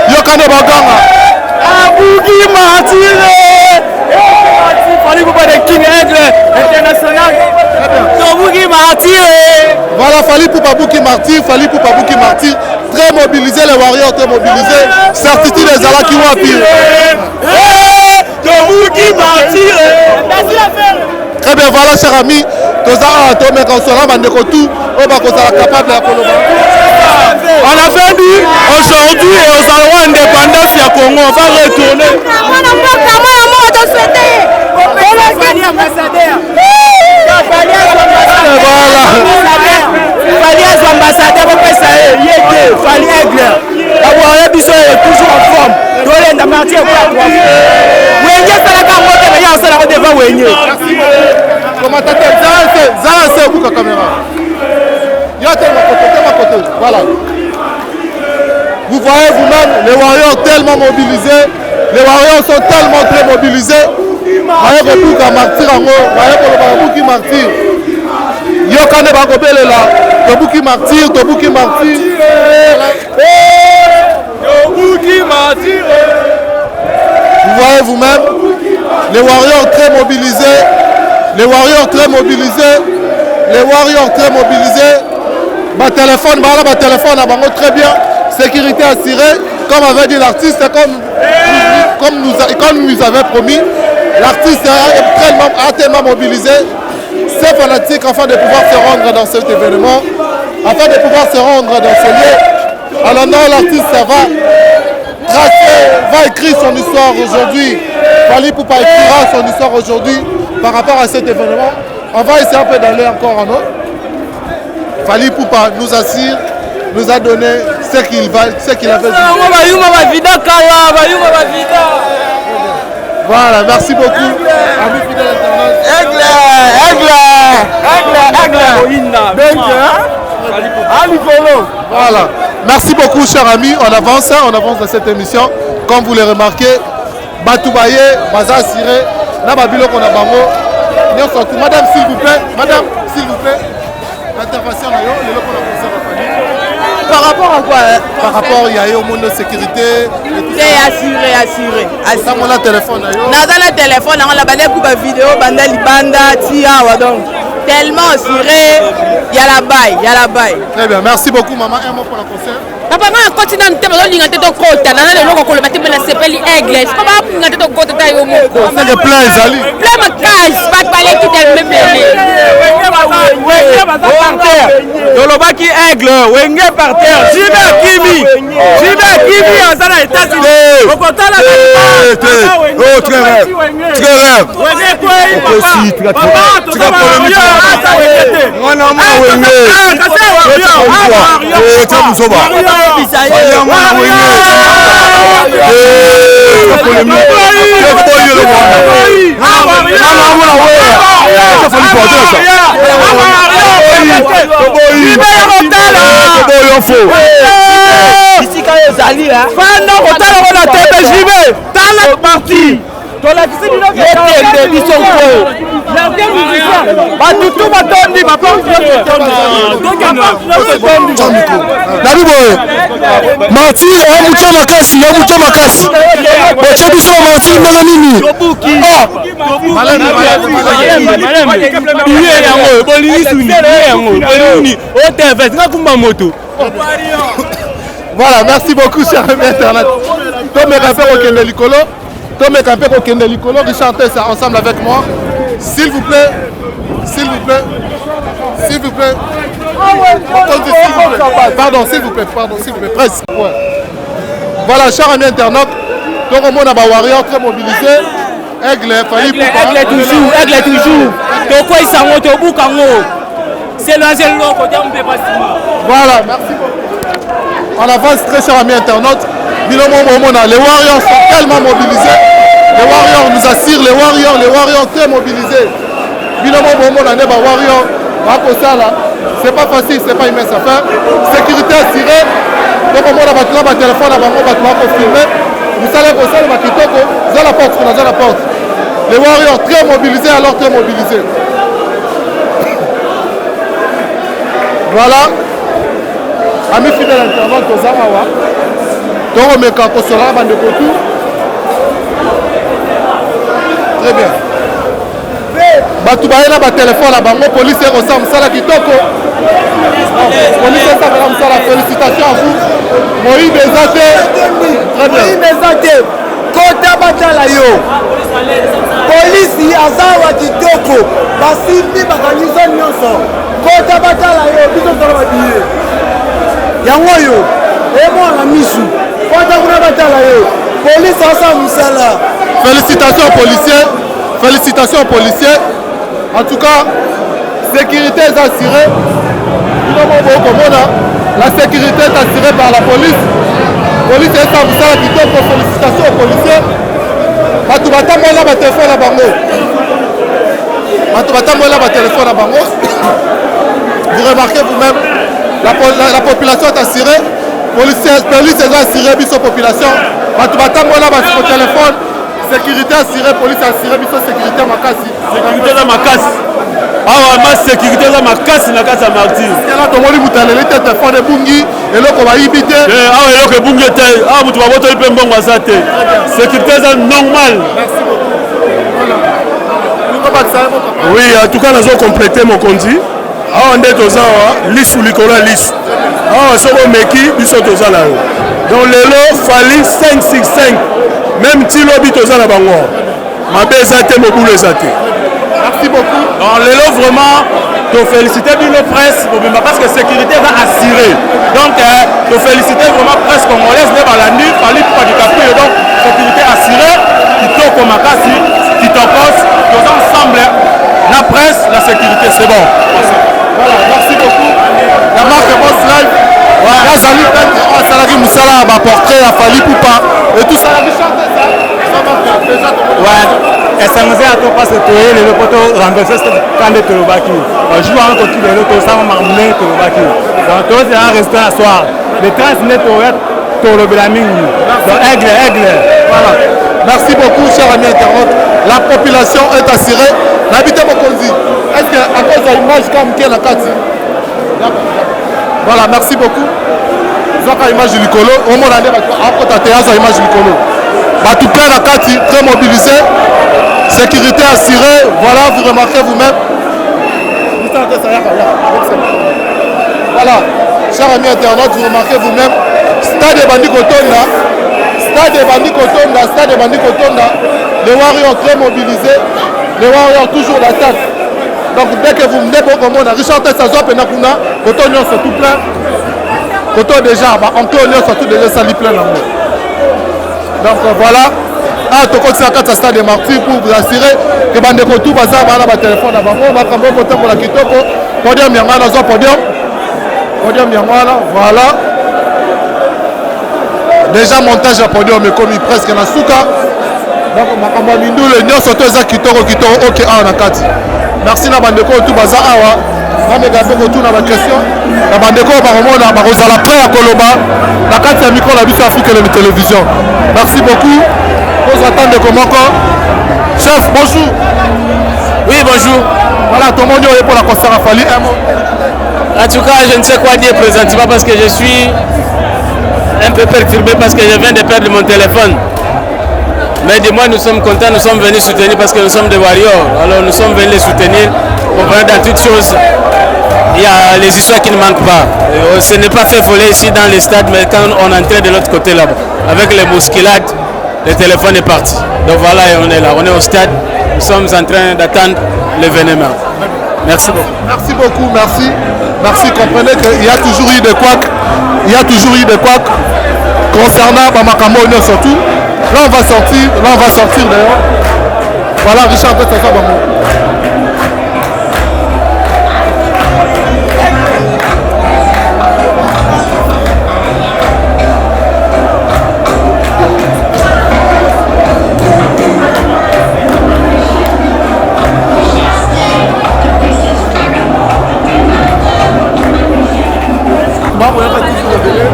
Yokane baganga. Abouki Martire. Fallait vous parler de King Aigle international. Abouki Martire. Voilà, Fali Poupa Bouki Martyr, très mobilisé, les warriors très mobilisés. Certitude des Ala qui vont appuyer. Très bien, voilà, chers amis. On a fait dit aujourd'hui et aux endroits indépendance du Congo, on va retourner. Ambassadeur Fali Aigle. La warrior biso est toujours en forme. Dole na marti e kwa kwa. Wenye sala ka moto mais ya sala ko devant wenye. Commentateur Zara c'est pour la caméra. Il y a tellement côté. Voilà. Vous voyez vous-même les warriors tellement mobilisés. Les warriors sont tellement très mobilisés. Voyez que pour ka martyr en haut, voyez que le qui martyr. Yokane bakobele là. Tobuki martyr. Vous voyez vous-même les warriors très mobilisés. Ma téléphone à bango très bien. Sécurité assurée. Comme avait dit l'artiste, comme nous avait promis, l'artiste a tellement mobilisé ces fanatiques afin de pouvoir se rendre dans cet événement, afin de pouvoir se rendre dans ce lieu. Alors non, l'artiste va écrire son histoire aujourd'hui. Fali Poupa écrira son histoire aujourd'hui par rapport à cet événement. On va essayer un peu d'aller encore en eau. Fali Poupa nous assure, nous a donné ce qu'il avait dit. Voilà, merci beaucoup. Amis fidèles internautes. Voilà. Merci beaucoup, chers amis. On avance dans cette émission. Comme vous le remarquez, Batoubaye, Baza Siré, Nababilo Konabango. Madame, s'il vous plaît. L'intervention par rapport à quoi Par rapport il y a eu au monde de sécurité. Assuré. Ça mon téléphone. Dans le téléphone, on a bandé pour une vidéo, bandé libanda, tia, donc tellement assuré. Il y a la baille. Très bien, merci beaucoup maman. Un mot pour le concert. Papa, on continue à me dire que tu côté. Dans le logo, on va te s'appelle Aigle. Comment on va te côté au monde? C'est de plein, Zali. Plein de cases, pas de palais qui t'aime même. tolobaki aigle wenge par terre jibe kimi aza na États-Unis okotala très rêve bisika ezali fanda kotala wana tebe jibe tala parti tolakisi bino yekende biso ko batutu batondi nabi boye marti omuto makasi boche biso marti ndenge nini voilà, merci beaucoup, cher ami internet. Tom et Rappel au Kende Likolo. Tom et Rappel au Kende Likolo. Richard Tess ensemble avec moi. S'il vous plaît. Pardon, s'il vous plaît. Presse. Ouais. Voilà, cher ami internet. Donc, on a un warrior très mobilisé. Aigle, Aigle toujours. Donc, il s'en va au bout quand c'est l'ancien lot côté on peut pas. Voilà, merci beaucoup. On avance très cher ami internaute. Les Warriors sont tellement mobilisés. Les Warriors nous assurent, les Warriors très mobilisés. C'est pas facile, c'est pas une mince affaire. Sécurité assurée. Donc on a un téléphone, on va filmer. Vous savez que ça, la porte. Les Warriors très mobilisés, alors très mobilisés. Voilà. Amis fidèles internautes aux Amawa. Donc on met quand on sera dans le tout. Très bien. Batubaye na ba téléphone la bango police et ressemble ça la kitoko. Police ça va ça la félicitations à vous. Moïse Bezate. Très bien. Moïse Bezate. Kota batala yo. Police azawa kitoko. Basimbi bakanisa nyonso. Kota batala yo biso sala babiye. Yango yo. Emo na misu. Kota kuna batala yo. Police asa musala. Félicitations aux policiers. En tout cas, sécurité est assurée. La sécurité est assurée par la police. La police est assurée par félicitations aux policiers. Vous remarquez vous-même, la population est assurée. La police est assurée, la population. Au téléphone. Sécurité assurée, police assurée, biso sécurité makasi. Sécurité na makasi. Awa ma sécurité na makasi na kasa martyr. Là tomoli mutaleli tete fond de bungi eloko ba yibite. Awa eloko bungi te. Awa mutu ba boto lipe mbongo asate. Sécurité ça normal. Merci beaucoup. Oui, en tout cas nous avons complété mon conduit. Awa ndeto zawa lisu likola lisu. Awa soko meki biso toza la yo. Donc lelo fali 565. Même si l'obit aux Alabango, ma bézate, mon boulot zate. Merci beaucoup. Alors, les lots vraiment, te féliciter bien la presse, parce que la sécurité va assurer. Donc, te féliciter vraiment presse congolaise, mais la nuit, il fallait pas du capri. Donc, sécurité assurée, qui toque comme Makasi, qui t'oppose, tous ensemble, la presse, la sécurité, c'est bon. Voilà, merci beaucoup. La marque Boss Live. Là, Zali Pente, Salari Moussala, ma portrait, a fallu ou pas. Et tout ça, la richesse, ça va déjà. Ouais, et ça nous a tout passé tout et le poteau renversé quand de Tolobaki. On joue en côté de l'autre, ça va m'amener Tolobaki. Donc, tout est un restaurant à soir. Les 30 net au red, Tolobilaming. Donc, aigle. Voilà. Merci beaucoup, chers amis internautes. La population est assurée. L'habité Mokonzi. Est-ce qu'à cause de l'image comme qui est la carte? Voilà, merci beaucoup. Zaka image du Licolo, au moins l'année, à côté de la image du Licolo. Batoupe la carte, très mobilisé, sécurité assurée, voilà, vous remarquez vous-même. Voilà, chers amis internautes, vous remarquez vous-même. Stade Bandi Kotonda, les Warriors très mobilisés, les Warriors toujours d'attaque. Donc dès que vous venez pour comprendre, Richard Tess a zoé Penakuna, quand on est tout plein, quand on déjà, encore on est surtout déjà sali plein d'amour. Donc voilà. Ah, tu continues à stade de Martyr pour vous assurer que Bandeko tout bazar va avoir téléphone à Bango, va prendre votre temps pour la Kitoko, podium Yamana, podium Yamana, voilà. Déjà montage à podium mais comme presque na souka. Donc Makamba Mindu le nyo surtout za Kitoko OK ah na kati. Merci na Bandeko tout bazar awa. Na me gabe ko tout na ba question. Na Bandeko ba romona ba kozala prêt à Koloba. Na kati ya micro la biso Afrique de télévision. Merci beaucoup. Vous attendez comment encore? Chef, bonjour. Oui, bonjour. Voilà, ton monde est pour la concert à Fali. Un mot. En tout cas, je ne sais quoi dire présentement parce que je suis un peu perturbé parce que je viens de perdre mon téléphone. Mais dis-moi, nous sommes contents, nous sommes venus soutenir parce que nous sommes des warriors. Alors nous sommes venus les soutenir. Pour voir dans toutes choses, il y a les histoires qui ne manquent pas. Ce n'est pas fait voler ici dans les stades, mais quand on entre de l'autre côté là-bas, avec les bousculades, le téléphone est parti. Donc voilà, on est là, on est au stade. Nous sommes en train d'attendre l'événement. Merci beaucoup. Merci beaucoup, merci. Merci, comprenez qu'il y a toujours eu des couacs. Il y a toujours eu des couacs concernant Bamakambo surtout. Là on va sortir d'ailleurs. Voilà, Richard Tess à Bango.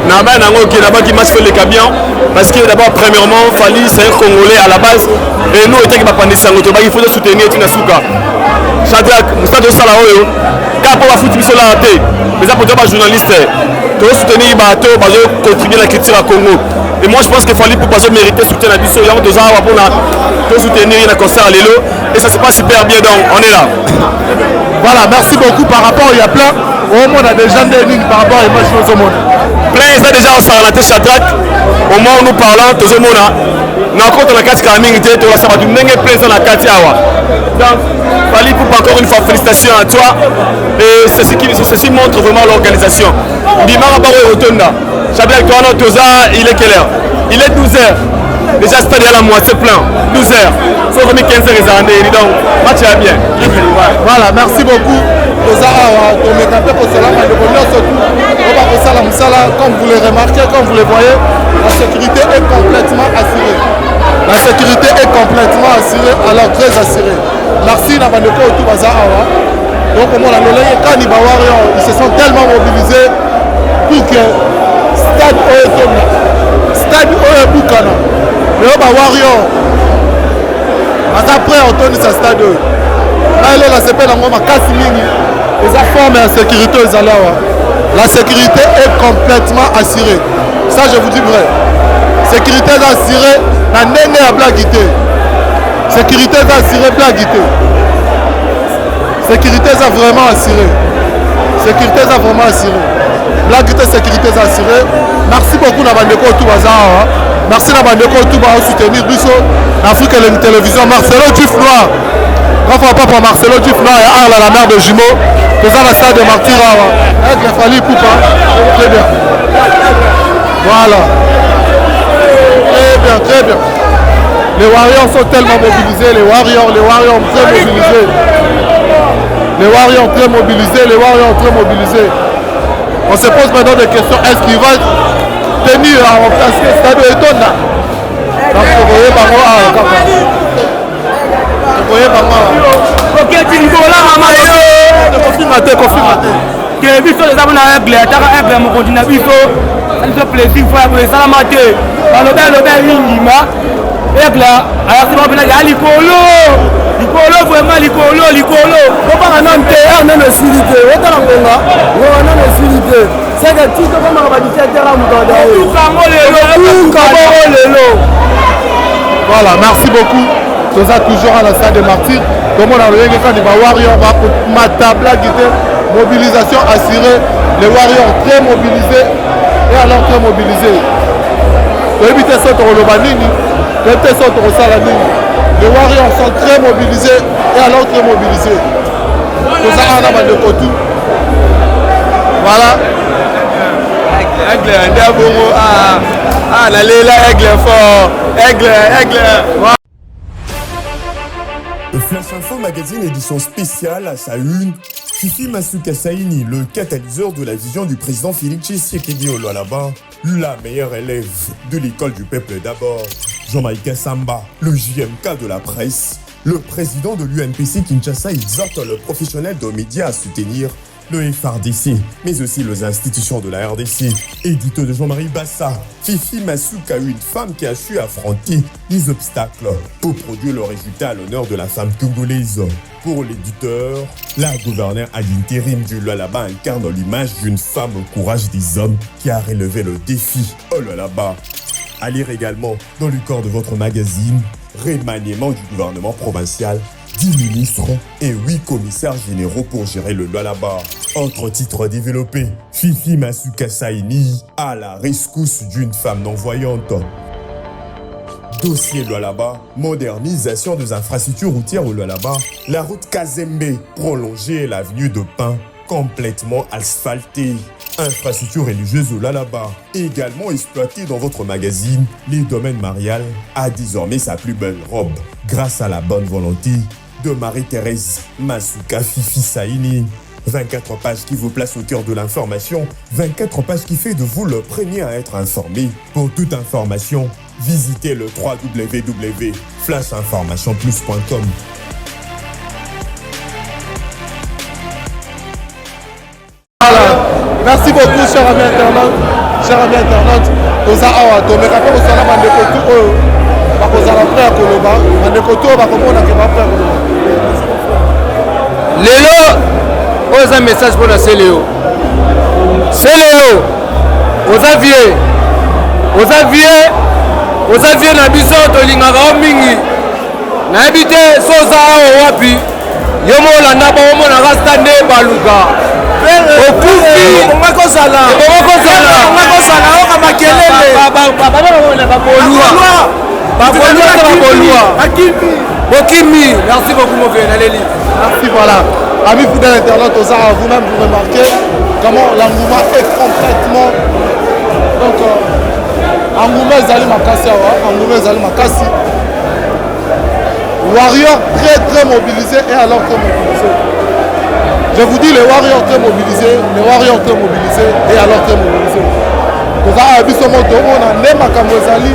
Naban Nango qui là-bas qui m'a fait les camions parce que d'abord premièrement Fali c'est un Congolais à la base et nous était qui va prendre sango to ba il faut soutenir Tina Souka. Shadrack Mustado Salaoyo ka pour la foot biso la té mais ça pour toi journaliste to soutenir bato ba contribuer la culture à Congo et moi je pense que Fali pour pas mériter soutien à biso yango deux ans pour to soutenir na concert lelo et ça se passe super bien donc on est là. Voilà, merci beaucoup par rapport il y a plein au monde a des gens des par rapport à l'image au monde. Plein ça déjà on s'en a Shadrack au moment où nous parlons tous au monde na compte la carte Kaming était to la sabatu ndenge plein ça la carte awa. Donc Fali pour encore une fois félicitations à toi et ceci montre vraiment l'organisation. Bimara Baro Rotonda. Shadrack toi notre Toza il est quelle heure? Il est 12h. Déjà stade à la moitié plein. 12h. Faut remettre 15h donc match est bien. Voilà, merci beaucoup. Comme vous le remarquez, comme vous le voyez, la sécurité est complètement assurée. La sécurité est complètement assurée, alors très assurée. Merci Nabandeko tout Bazarawa. Donc au moins quand ils se sont tellement mobilisés pour que stade Bukana, le Warrior, après on tourne ce stade. Là il est la CP dans ma casse mini. Les formes et la sécurité aux Alawa. La sécurité est complètement assurée. Ça je vous dis vrai. Sécurité assurée, la nene à blaguité. Sécurité assurée, blaguité. Sécurité vraiment assurée. Sécurité vraiment assurée. Blaguité, sécurité assurée. Merci beaucoup Nabandeko Toubaza. Merci Nabandeko Touba à soutenir Bisso. Afrique et la télévision. Marcelo Duf Noir. Grand papa Marcelo Duf Noir et Arles la mère de jumeaux. Faisant la salle de Martyr. Avec la famille Poupa. Très bien. Voilà. Très bien, très bien. Les Warriors sont tellement mobilisés. Les Warriors très mobilisés. Les Warriors très mobilisés. On se pose maintenant des questions. Est-ce qu'il va tenir à remplacer Stade Etona? Donc, vous voyez, confirmate. Que biso les abona aigle ataka aigle mo continue biso ça fait plaisir fois pour ça la maté baloba lingima aigle aya se mabena ya likolo vraiment likolo ko ba na nte na no silité otala ngonga ngona no silité c'est que tito comme ba dictateur la mutoda lelo. Voilà, merci beaucoup. Nous sommes toujours à la salle des martyrs. Comme on a vu quand les Warriors ma table guidée, mobilisation assurée, les Warriors très mobilisés et alors très mobilisés. Les Warriors sont très mobilisés et alors très mobilisés. toza awa na bandeko tu voilà aigle nde abongo nalela aigle fort aigle Le Flash Info Magazine édition spéciale à sa une, Fifi Masuka Saini, le catalyseur de la vision du président Félix Tshisekedi au Lualaba, la meilleure élève de l'école du peuple d'abord. Jean-Michel Samba, le JMK de la presse, le président de l'UNPC Kinshasa exhorte le professionnel de médias à soutenir le FRDC, mais aussi les institutions de la RDC. Édito de Jean-Marie Bassa, Fifi Masuka, une femme qui a su affronter les obstacles pour produire le résultat à l'honneur de la femme congolaise. Pour l'éditeur, la gouverneure à l'intérim du Lualaba incarne l'image d'une femme au courage des hommes qui a relevé le défi au Lualaba. À lire également dans le corps de votre magazine, remaniement du gouvernement provincial, 10 ministres et 8 commissaires généraux pour gérer le Lualaba. Autre titre développé, Fifi Masuka Saini à la rescousse d'une femme non-voyante. Dossier Lualaba, modernisation des infrastructures routières au Lualaba, la route Kazembe prolongée et l'avenue de Pin complètement asphaltée. Infrastructure religieuse au Lualaba, également exploitée dans votre magazine, les domaines marial a désormais sa plus belle robe grâce à la bonne volonté de Marie-Thérèse Masuka Fifi Saini. 24 pages qui vous placent au cœur de l'information, 24 pages qui fait de vous le premier à être informé. Pour toute information, visitez le www.flashinformationplus.com. Voilà. Merci beaucoup, chers amis internautes. Chers amis internautes, toza awa tomeka pe kosala bandeko tu oyo bakozala prêt à koloba bandeko tu oyo bakomona ke ba prêt à koloba. Lelo oyo eza message mpona seleo oza vie na biso tolingaka o mingi nayebi te so oza awa wapi yo molanda baomonaka sta nde baluka okufi kozala oka makelele babolua bokimi. Merci beaucoup mon vieux Naleli. Merci, voilà. Amis fidèles internautes, vous-même vous remarquez comment l'engouement est complètement. Donc, engouement Zali Makassi, engouement Zali Makassi. Warriors très mobilisés et alors très mobilisés. Je vous dis les Warriors très mobilisés et alors très mobilisés. Nous avons vu ce mot, on a né Makambo Zali,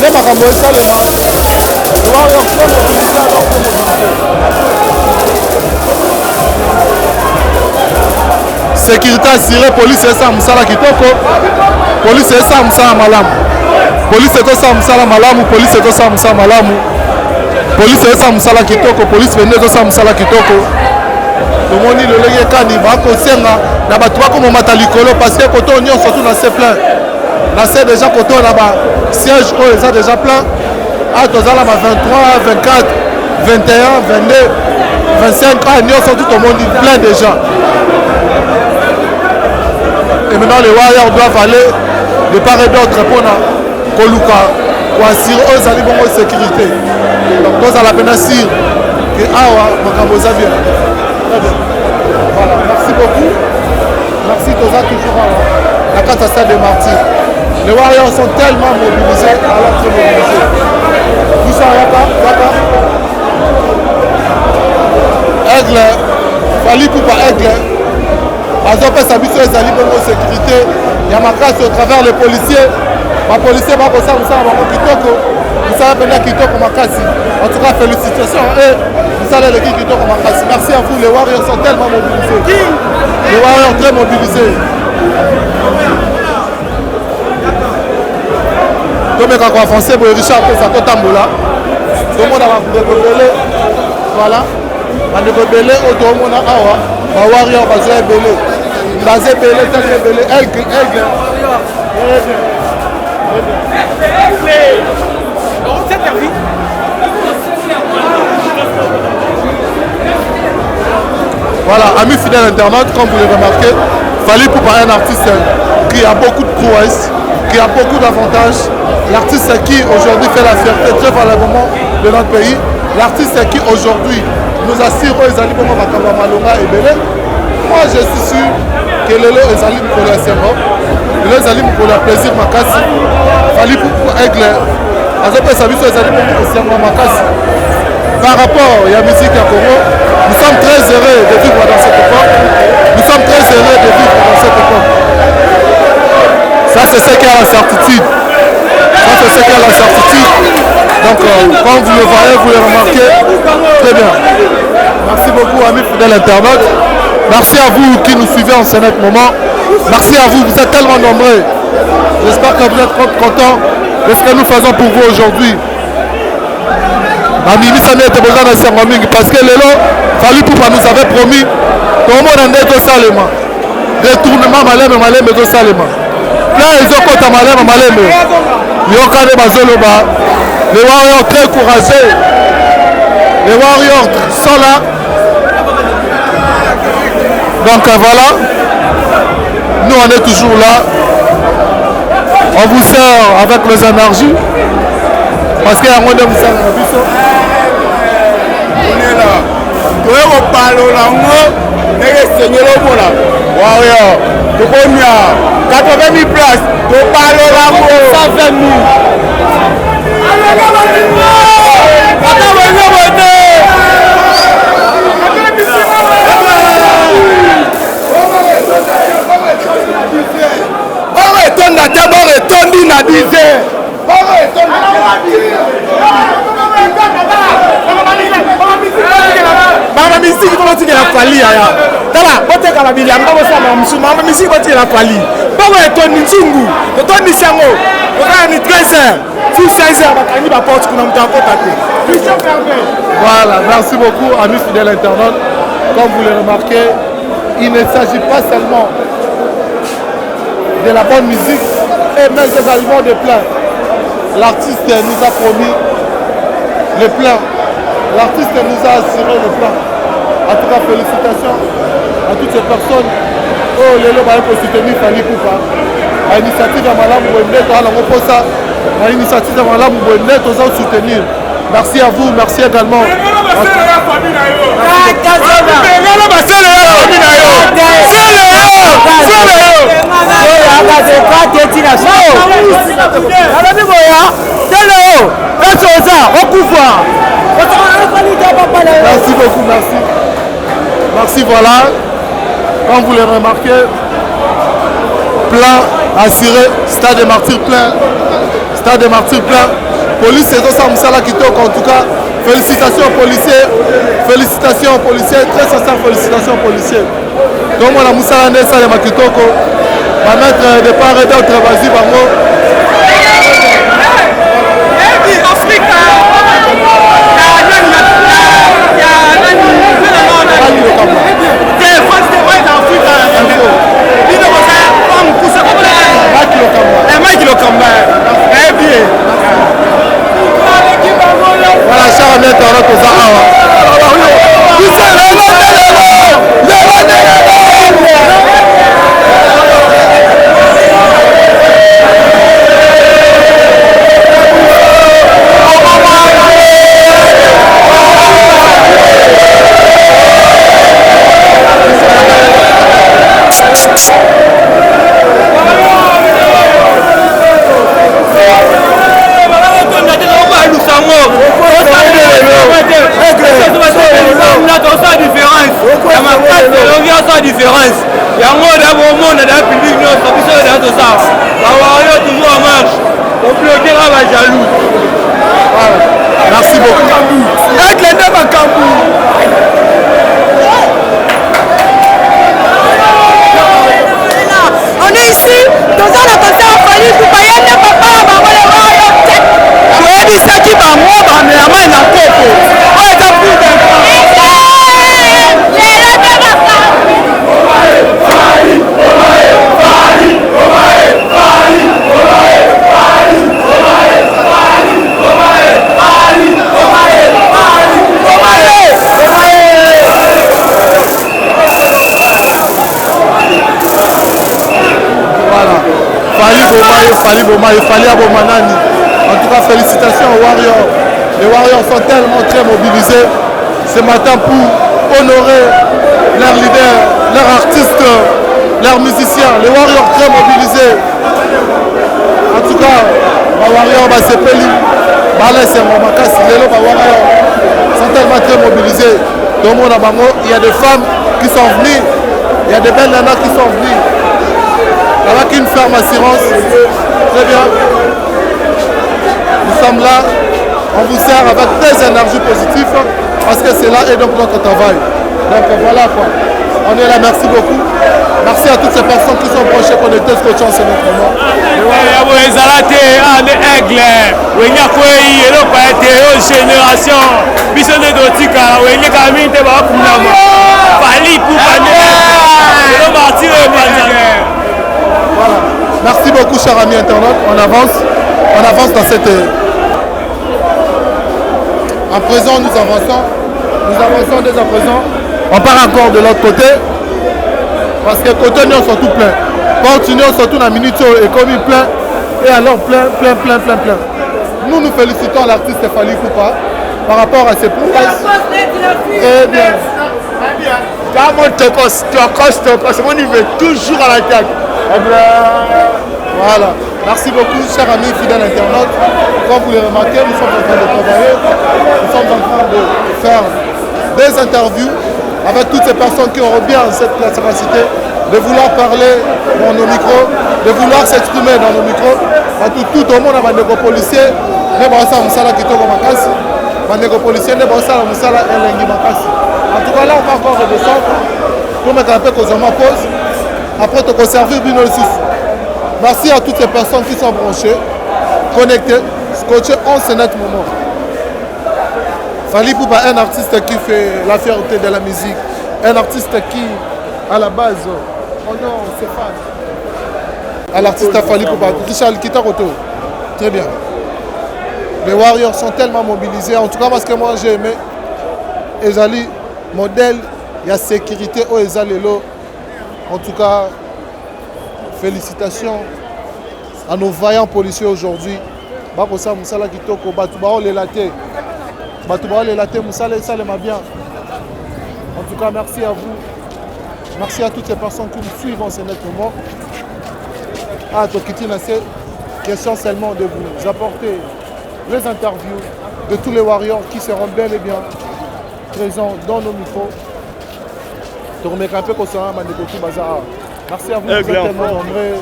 né Makambo Salema. Les Warriors très mobilisés alors très mobilisés. Sécurité assurée, police et ça, Moussala Kitoko, police et ça, Moussala Malamu, police et ça, Moussala Malamu, police et ça, Moussala Malamu, police et ça, Moussala Kitoko, police venait de ça, Moussala Kitoko. Le monde le légui kandi va kosenga na ba trois comme matalikolo parce que quand on y surtout dans ces plein. Là c'est déjà quand on a ba siège oh ils sont déjà plein. Ah tous là 23, 24, 21, 22, 25 ans nous surtout tout le monde plein déjà. Et maintenant les Warriors doivent aller de part et d'autre pour Koluka pour assurer aux alliés de sécurité. Donc tous à la peine assurer que awa makambo za bien. Voilà, merci beaucoup. Merci Toza toujours à la catastrophe des martyrs. Les Warriors sont tellement mobilisés, alors très mobilisés. Tout ça, Waka. Aigle, Fali Poupa Aigle. Azopé Sabiso et Sali Bongo Sécurité. Il y a ma classe au travers les policiers. Les policiers vont passer comme ça, Kitoko. Vous savez bien Kitoko Makasi. En tout cas, félicitations. Vous savez l'équipe Kitoko Makasi. Merci à vous, les Warriors sont tellement mobilisés. Les Warriors très mobilisés. Comme quand on a avancé, Richard Pesa Tamboula. Tout le monde a rebellé. Voilà. On a rebellé, tout le monde a awa. Les Warriors vont se rebeller. Basé belé, tel rebellé. Aigle. Voilà, amis fidèles internautes, comme vous le remarquez, Fali Poupa est un artiste qui a beaucoup de prouesses, qui a beaucoup d'avantages. L'artiste qui aujourd'hui fait la fierté très valablement de notre pays. l'artiste qui aujourd'hui nous assure aux Ezali pour Malonga et Belé. Moi je suis sûr que les Ezali pour la Sembo, les Ezali pour le plaisir Makasi, Fali pour Aigle, Azopé Sabiso Ezali pour Sembo Makasi. Par rapport à la musique à Congo, nous sommes très heureux de vivre dans cette époque. Nous sommes très heureux de vivre dans cette époque. Ça c'est ce qu'il y a la certitude. Ça c'est ce qu'il y a la certitude. Donc quand vous le voyez, vous le remarquez. Très bien. Merci beaucoup amis fidèles internautes. Merci à vous qui nous suivez en ce moment. Merci à vous, vous êtes tellement nombreux. J'espère que vous êtes contents de ce que nous faisons pour vous aujourd'hui. Parce que Lélo, Fali Poupa nous avait promis comment on est au Salema. Retournement malem et au Salema. Là, ils ont compté malem. Ils ont cadré Bazoloba. Les Warriors très courageux. Les Warriors sont là. Donc voilà. Nous on est toujours là. On vous sert avec les énergies. Parce qu'il y a un monde qui vous sert à la on est là. Tu es au palo là, on est Seigneur au Mola. Warrior, tu connais 80 000 places. Tu palo là, 120 000. Mama misiki to tikela fali aya. Tala, bote kala bili amba bosama musu mama misiki bote la fali. Bawo etoni nzingu, etoni sango. Oka ni 13h, 16h bakani ba porte kuna mtu akota te. Voilà, merci beaucoup amis fidèles internautes. Comme vous le remarquez, il ne s'agit pas seulement de la bonne musique, mais également de plein. L'artiste nous a promis le plein. L'artiste nous a assuré le plein. En tout cas, félicitations à toutes ces personnes. Oh, les lois pour soutenir Fali Poupa. À l'initiative de Madame Bouendet, à l'initiative de Madame Bouendet, aux autres soutenir. Merci à vous, merci également. Merci beaucoup, merci. Merci, voilà. Comme vous le remarquez, plein assuré, stade des martyrs plein. Stade des martyrs plein. Police, c'est ça, Moussala Kitoko. En tout cas, félicitations aux policiers. Félicitations aux policiers. Très sincères félicitations aux policiers. Donc, moi, la Moussala Nessa de Makitoko va mettre des part et d'autres. Vas-y, Bango. Voilà, cher ami internaute, aux Ahawa. différence. Il y a un monde dans le monde, dans le public, nous sommes dans tout ça. La toujours en marche. On bloque la jaloux. Merci beaucoup. Avec les deux Macambou. On est ici, dans un concert en famille, pour payer les papas, maman, les royautés. Je vais dire ça qui va moi, mais la main n'a pas. On est à plus d'un Fali Boma, Fali Abomanani. En tout cas, félicitations aux Warriors. Les Warriors sont tellement très mobilisés ce matin pour honorer leurs leaders, leurs artistes, leurs musiciens. Les Warriors très mobilisés. En tout cas, les Warriors sont tellement très mobilisés. Dans le monde, il y a des femmes qui sont venues, il y a des belles nanas qui sont venues. Avec une ferme assurance. Très bien. Nous sommes là. On vous sert avec des énergies positives parce que c'est là et donc notre travail. Donc voilà quoi. On est là, merci beaucoup. Merci à toutes ces personnes qui sont branchées, connectées, scotchées en ce moment. Voilà. Merci beaucoup, chers amis internautes. On avance dans cette. À présent, nous avançons dès à présent. On part encore de l'autre côté. Parce que côté nous sont tout plein. Continuons surtout la minute et comme il plein. Et alors plein. Nous félicitons l'artiste Fally Ipupa par rapport à ses promesses. Très bien. On y va toujours à la caque. Voilà. Merci beaucoup, chers amis fidèles internautes. Comme vous le remarquez, nous sommes en train de travailler. Nous sommes en train de faire des interviews avec toutes ces personnes qui auront bien cette capacité de vouloir parler dans nos micros, de vouloir s'exprimer dans nos micros. Tout le monde a des policiers, mais bon, ça, Moussala qui tombe en casse. Des policiers, mais bon, ça, Moussala et l'engi casse. En tout cas, là, on va encore redescendre pour mettre un peu qu'on en pause. Après, te conserver bien le sous. Merci à toutes ces personnes qui sont branchées, connectées, scotchées en ce net moment. Fally Ipupa, un artiste qui fait la fierté de la musique, un artiste qui, à la base, on ses fans. À l'artiste Fally Ipupa, Richard Kitaroto. Très bien. Les Warriors sont tellement mobilisés, en tout cas parce que moi j'ai aimé. Ezali, modèle, il y a sécurité au Ezalelo. En tout cas, félicitations à nos vaillants policiers aujourd'hui. Bakosa Moussala Kitoko, Batouba Lelate. Batouba Lelate, Moussala Salema bien. En tout cas, merci à vous. Merci à toutes ces personnes qui nous suivent en ce moment. Ah, Tokitina, c'est question seulement de vous apporter les interviews de tous les Warriors qui seront bel et bien présents dans nos micros. Merci à vous, vous êtes tellement nombreux.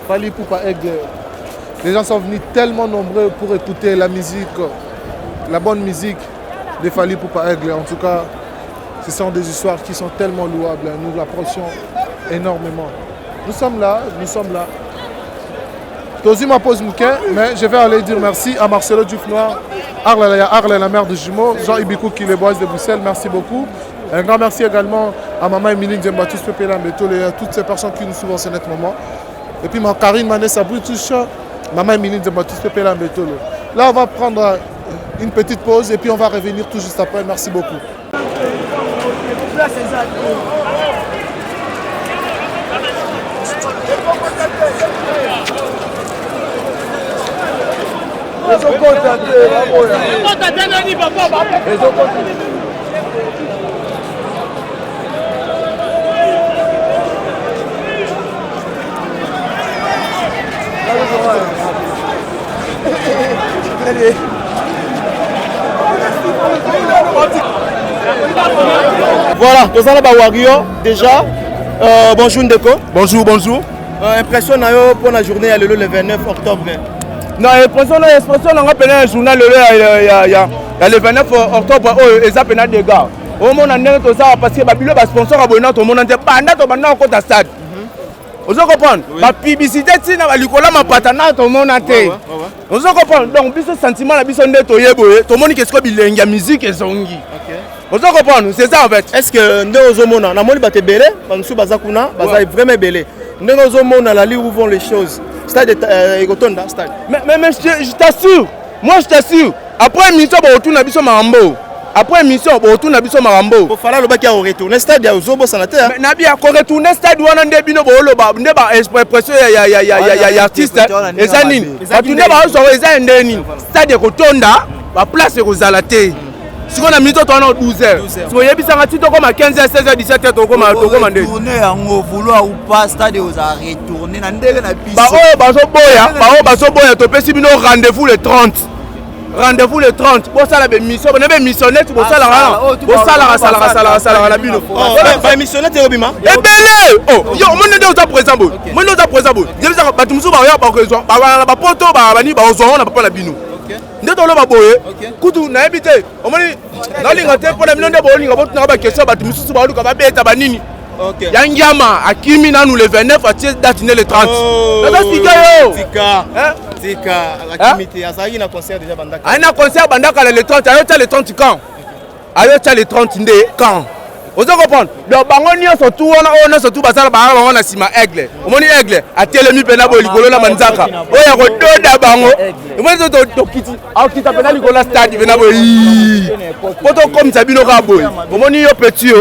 Fally Ipupa Aigle. Les gens sont venus tellement nombreux pour écouter la musique, la bonne musique de Fally Ipupa Aigle. En tout cas, ce sont des histoires qui sont tellement louables. Nous l'apprécions énormément. Nous sommes là. Tozi ma pose Mouquin, mais je vais aller dire merci à Marcelo Diouf-Noir, Arle la mère de jumeaux, Jean Ibikou qui les boise de Bruxelles, merci beaucoup. Un grand merci également à Maman Emilie Djembatus Pepela Mbetolo et à toutes ces personnes qui nous suivent en ce moment. Et puis ma Karine Manessa Brutus, Maman Emilie Djembatus Pepela Mbetolo. Là, on va prendre une petite pause et puis on va revenir tout juste après. Merci beaucoup. Voilà, nous allons à Warrior déjà. Bonjour Ndeko. Bonjour. Impression pour la journée le 29 octobre. Non, impression on a peine un journal il y a le 29 octobre et ça peine des gars. Au monde en tout ça parce que le sponsor a bonné tout le monde en pendant au stade. Vous comprenez? La publicité c'est na likola ma patana tout le monde en té. Vous comprenez? Donc biso sentiment la biso ndeto yeboye tout le monde qu'est-ce que bilenga musique et zongi. Vous comprenez? C'est ça en fait. Est-ce que ndeko mona na moni ba te belé, bansu bazakuna, bazai vraiment belé. Ndeko mona la li où vont les choses. Stade Egotonda stade. Mais je t'assure. Moi je t'assure. Après mission ba retourner biso marambo. Après mission ba retourner biso marambo. Pour fala loba ki a retourner stade ya Zobo Sanateur. Mais na bien ko retourner stade wana nde bino ba loba nde ba expression ya artiste. Eza nini? Retourner ba so eza ndeni. Stade Egotonda ba place ekozala te. Si on a mis ton temps 12h. Si on y a mis ça à 15h, 16h, 17h, tu vas retourner en vouloir ou pas, stade aux a retourné. Rendez-vous le 30. Rendez-vous le 30. Pour ça, la mission, on avait missionnette, pour ça, la bino. Pas missionnette, c'est Obima. Eh ben, oh, yo, mon nom est présent. Mon nom est présent. Je vais dire, bah, tu me souviens, bah, raison. Bah, poto, bah, bani, bah, on a pas la bino. Nde tolo baboye kutu na ebite omoni na linga te pona milonde bolinga botu na ba question ba tumususu ba luka ba beta banini yangama akimi nanu le 29 atie date le 30 na sika yo tika akimité azaki na concert déjà bandaka ana concert bandaka le 30 ayo ta le 30 quand ayo ta le 30 nde quand vous comprenez donc bango nyonso tu wana surtout basala ba bango na sima aigle omoni aigle atelemi pena bo likolo na manzaka oya ko doda bango omoni to kiti au kita pena likolo stade pena bo poto comme sabino ka boy omoni yo petit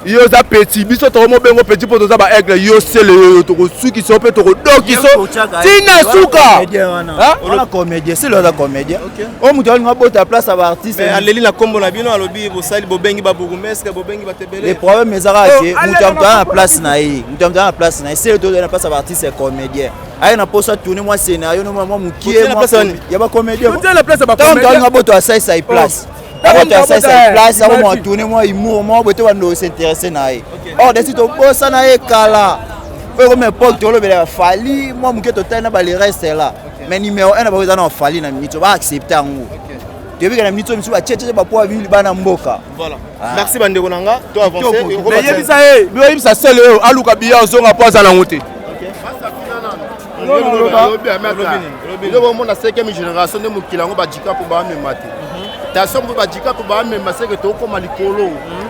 yo za petit biso to mo bengo petit poto za ba aigle yo sele yo to ko suki so pe to ko doki so tina suka on a comédien c'est le comédien o mutu alinga bota place à artiste aleli na kombo na bino alobi bosali bobengi ba bourgmestre bobengi ba tebele les problèmes ezaka ke mutu amta na place na ye mutu amta na place na ye c'est le na place à artiste comédien ayi na posa tourner moi scénario no moi mukie moi ya ba comédien la place ba comédien alinga bota ça ça place ça place ça va tourner moi humour moi boto wando s'intéresser na ye or desi to bossa na ye kala comme époque to lobela fali moi muke total na ba le reste là mais numéro 1 na ba na fali na minito ba accepter ngo depuis que na minito misu ba cheche ba po vili bana mboka voilà merci bandeko nanga to avancer mais yebisa bio yebisa sele aluka biya zonga poza na ngote Nous avons la 5e génération de Mokilango Badjika pour Bahame Maté. Attention pour Badjika pour Bahame Maté que tu as comme Alikolo.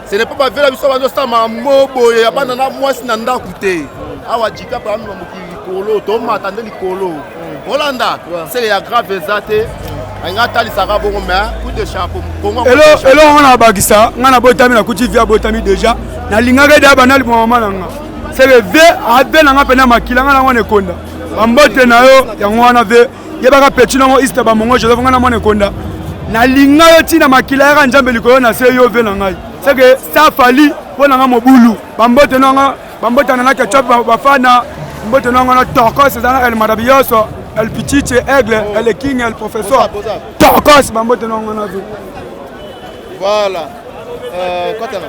Ce n'est pas la vision de Sama Mobo et Abanana Mouasnanda Kouté. Awa Djika pour Bahame Mokilikolo, Thomas Tandé Likolo. Holanda, c'est la grave exate. Angata Lisara Bongoma, coup de chapeau. Hello, on a Bagissa, on a Botami, la Kouti via Botami déjà. Na Lingare d'Abanal pour Maman. C'est le V à Ben en appel à Makilanga na Konda. Bambote na yo yango wana ve yebaka petit nango East ba mongo je devanga na mwana konda na linga yo tina makila ya njambe likolo na se yo ve na ngai c'est que ça fali pona nga mobulu bambote nanga bambote na ketchup bafana bambote nanga na Torcos dans el maravilloso el pichiche aigle el king el professeur Torcos bambote nanga na ve voilà kota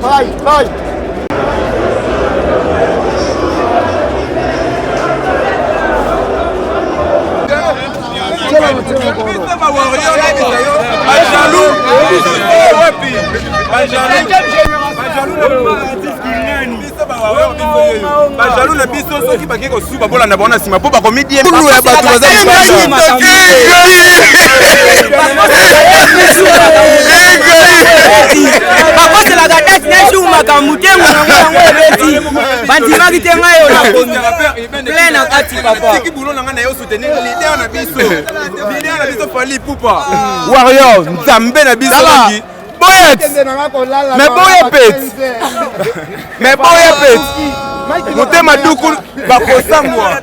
Vai. bajalou na biso soki bake kosuba bolanda bona nsima mpo bakomidie bakoselaka date nejour makambo te monango yango ebeti bandimaki te ngai oyo plein na kati papatiki bulo na ngai na yo soutenir lider na biso fali pupa wario nzambe na biso oki mais boye peti motema duku bakosangwa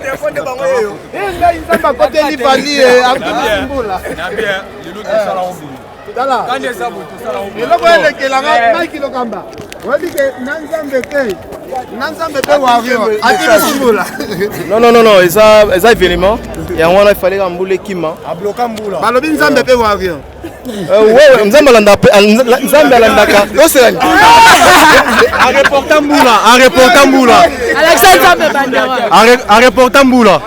eloko elekelanga maiki lokamba oyebi ke na nzambe te wario atilisimola non eza événement yango wana ifale ka mbula ekima abloka mbula balobi nzambe pe wario wewe nzambe alandaka yoselani areporta mbula areporta mbula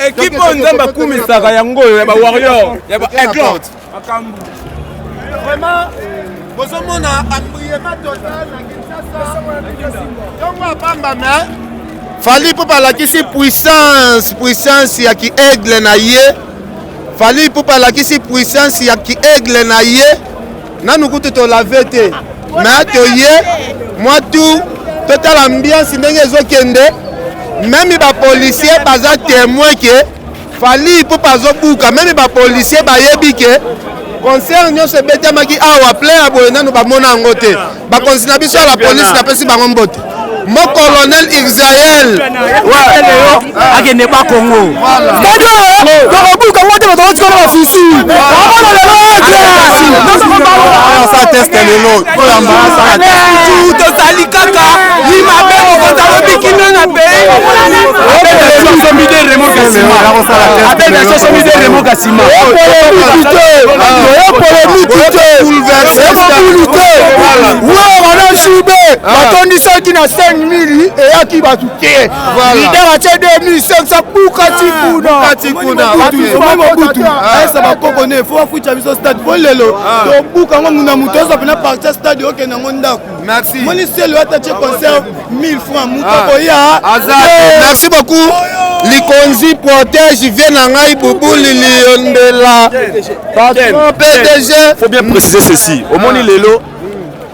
ekipe oyo nzambe akumisaka yango oyo ya bawarrior ya baaiglot vraiment bozomona ambriement total na Kinshasa ntongo apamba me Fali pour parler ici puissance ya ki aigle na ye. Fali pour parler ici puissance ya ki aigle na ye. Na nous kutu to la vérité. Mais to ye moi tout total ambiance ndenge zo kende. Même ba policier baza témoin que Fali pour pas zo buka même ba policier ba yebi que concert nyonso betamaki awa plein aboyena no ba mona ngote. Ba konzina biso la police na pesi bango mbote. Mon colonel Israël qui n'est pas Congo. Ça teste le lot. Tout sali kaka. Il m'a fait au pantalon bikini na pays. mili eyaki bato te lider atie 2500 bukatikuna esa bakoko ne fo afuta biso stade po lelo tobuka ngo muna mutu oza pena partir stade okende yango ndako moni selo atatie concert 1000 francs mutu koya merci beaucoup likonzi protège vient na ngai bubuli liondela PDG. Faut bien préciser ceci au moni lelo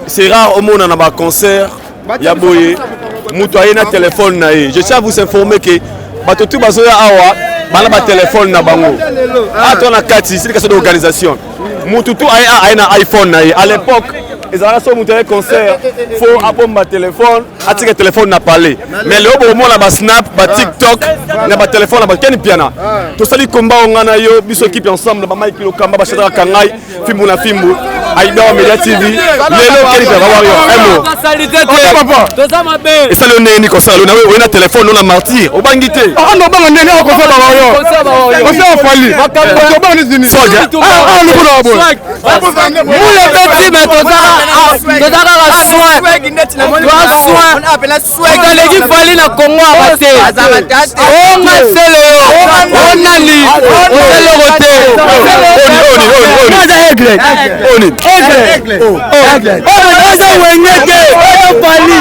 c'est rare au monde on a un concert Yaboye, Moutouaye na téléphone na ye. Je tiens à vous informer que batotu bazoya awa, bana ba téléphone na bango. Attends na kati, c'est une question d'organisation. Moutoutou aye na iPhone na ye. À l'époque, ils avaient son Moutouaye concert, faut apprendre ma téléphone, attirer téléphone na parler. Mais le haut moment na ba Snap, ba TikTok, na ba téléphone na ba keni piana. Tout ça li combat on ngana yo, biso équipe ensemble, ba Mike Lokamba, ba Chadra Kangai, Fimbu na Fimbu. Aïda Media TV, lelo keri va voir yo. Et ça le nez ni comme ça, le nawe on a téléphone on a martyr, au bangité. Ah non banga nene ko fa ba yo. On fait Fali. Ko ba ni zini. Soja. Ah le ko abo. Mu le petit mais tozaka la soin. On appelle soin. Quand les Fali na Congo abaté. On a sele yo. On a li. On sele roté. On aigle. Aigle. Aigle. On wengeke. On Fali.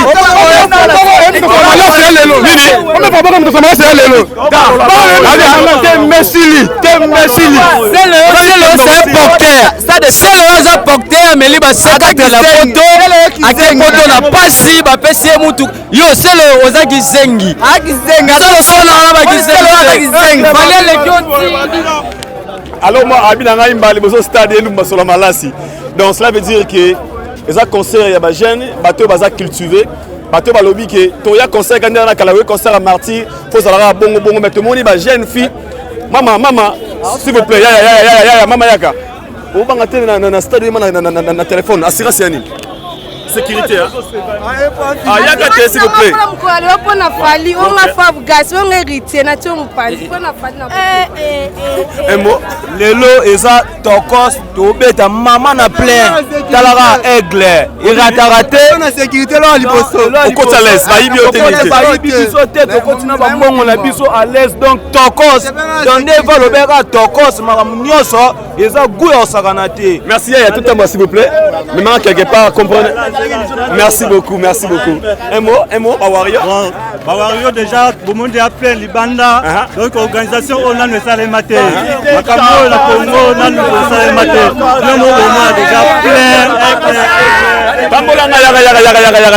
C'est porteur. C'est le porteur mais liba c'est la photo. Ake photo na pasi ba pesi mutu. Yo c'est le ozaki zengi. Akizenga. C'est le son na ba kizengi. Fallait les kionti. Alors moi abina nga imba liboso stade elumba sola malasi. Donc cela veut dire que les concerts ya ba jeune bato baza cultivé. Bato balobi que toya concert quand na kala concert à Martyr faut ça la bongo bongo mais tout le monde ba jeune fille mama s'il vous plaît ya mama yaka o banga tele na stade na téléphone assurance yani sécurité ah yaka te s'il vous plaît on a Fali on a fa gas on héritier na tu on pas on a Fali na un mot lelo eza tokos tobeta mama na plein talara aigle iratarate na sécurité là liboso au côté à l'aise bayibi otenite bayibi biso te to continue ba mbongo na biso à l'aise donc tokos donne va le bera tokos maram nyonso eza goût ya osakana te. Merci ya tout temps s'il vous plaît mais maintenant quelque part comprenez. Merci beaucoup un mot Bawario Bawario déjà tout le monde a plein libanda donc organisation on a le salaire maté makambo la Congo on a le salaire maté le mot on a déjà plein Bambola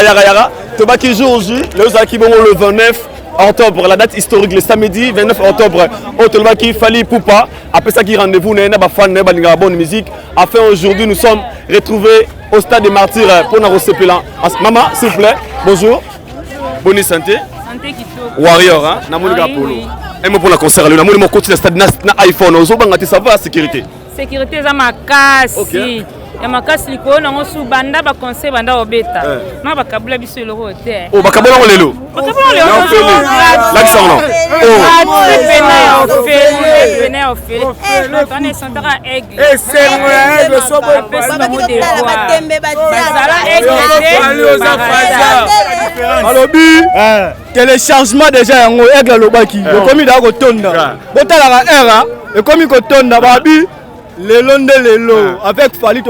yaga Tobaki jour le Zaki bon le 29 octobre, la date historique, le samedi 29 octobre, au Tolbaki Fali Poupa, après ça qui rendez-vous, n'a pas fan, n'a pas de bonne musique. Enfin aujourd'hui nous sommes retrouvés au stade des Martyrs pour nous recevoir. Maman, s'il vous plaît, bonjour, bonne santé. Santé qui Warrior, hein, Namoulika Polo. Un mot pour la concert, le Namoulika continue le stade na iPhone, aux autres, ça va la sécurité. Sécurité, ça m'a cassé. Ya makasi liko na ngosu banda ba conseil banda obeta na bakabula biso le hotel oh bakabula lelo l'accent non oh pena ofele on est santara aigle et c'est moi aigle so bo alobi téléchargement déjà yango aigle lobaki le da ko tonda botala ka era et komi ko tonda babi avec Fali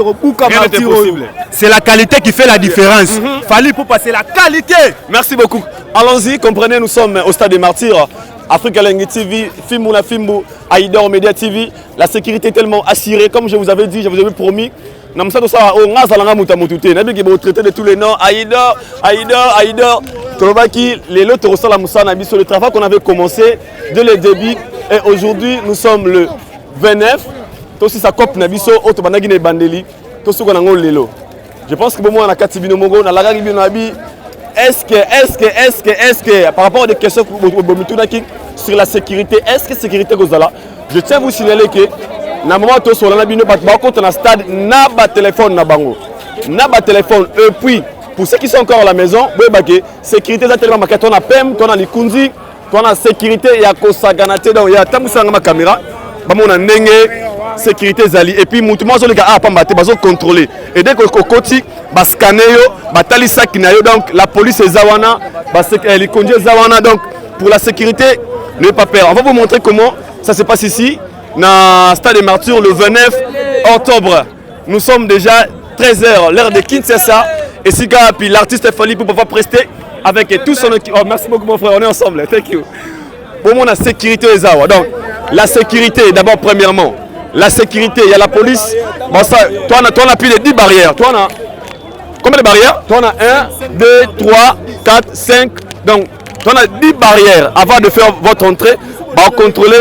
c'est la qualité qui fait la différence. Fali pour passer la qualité. Merci beaucoup. Allons-y, comprenez, nous sommes au stade des Martyrs, Africa Lengi TV, Fimbouna Fimbu, Aïdor Media TV. La sécurité est tellement assurée, comme je vous avais dit, je vous avais promis. On a traité de tous les noms, Aïdor. Sur le travail qu'on avait commencé dès le début. Et aujourd'hui, nous sommes le 29. Je pense que moi, on a est-ce que, par rapport à des questions sur la sécurité, est-ce que sécurité Gozala, je tiens à vous signaler que, na moment où on a un stade, na téléphone, téléphone. Et puis, pour ceux qui sont encore à la maison, sécurité, c'est tellement marqué, on a PEM, on a l'Ikundi, on a sécurité, il y a Kosaganate, il y a Tamusanga caméra, on a Nenge, sécurité Zali. Et puis, moi, je vais contrôler. Et dès que Kokoti, va scanner, donc la police est Zawana, les conduits Zawana. Donc, pour la sécurité, ne pas peur. On va vous montrer comment ça se passe ici, dans le stade des Martyrs, le 29 octobre. Nous sommes déjà 13h, l'heure de Kinshasa. Et si puis l'artiste Fally pour pouvoir prester avec tout son équipe. Oh, merci beaucoup, mon frère, on est ensemble. Thank you. Pour moi, la sécurité est Zawa. Donc, la sécurité, d'abord, premièrement. La sécurité, il y a la police. Bon, ça, toi, on a plus de 10 barrières. Toi, on a combien de barrières? Toi, on a 1, 2, 3, 4, 5. Donc, toi, on a 10 barrières avant de faire votre entrée. Bah, contrôler,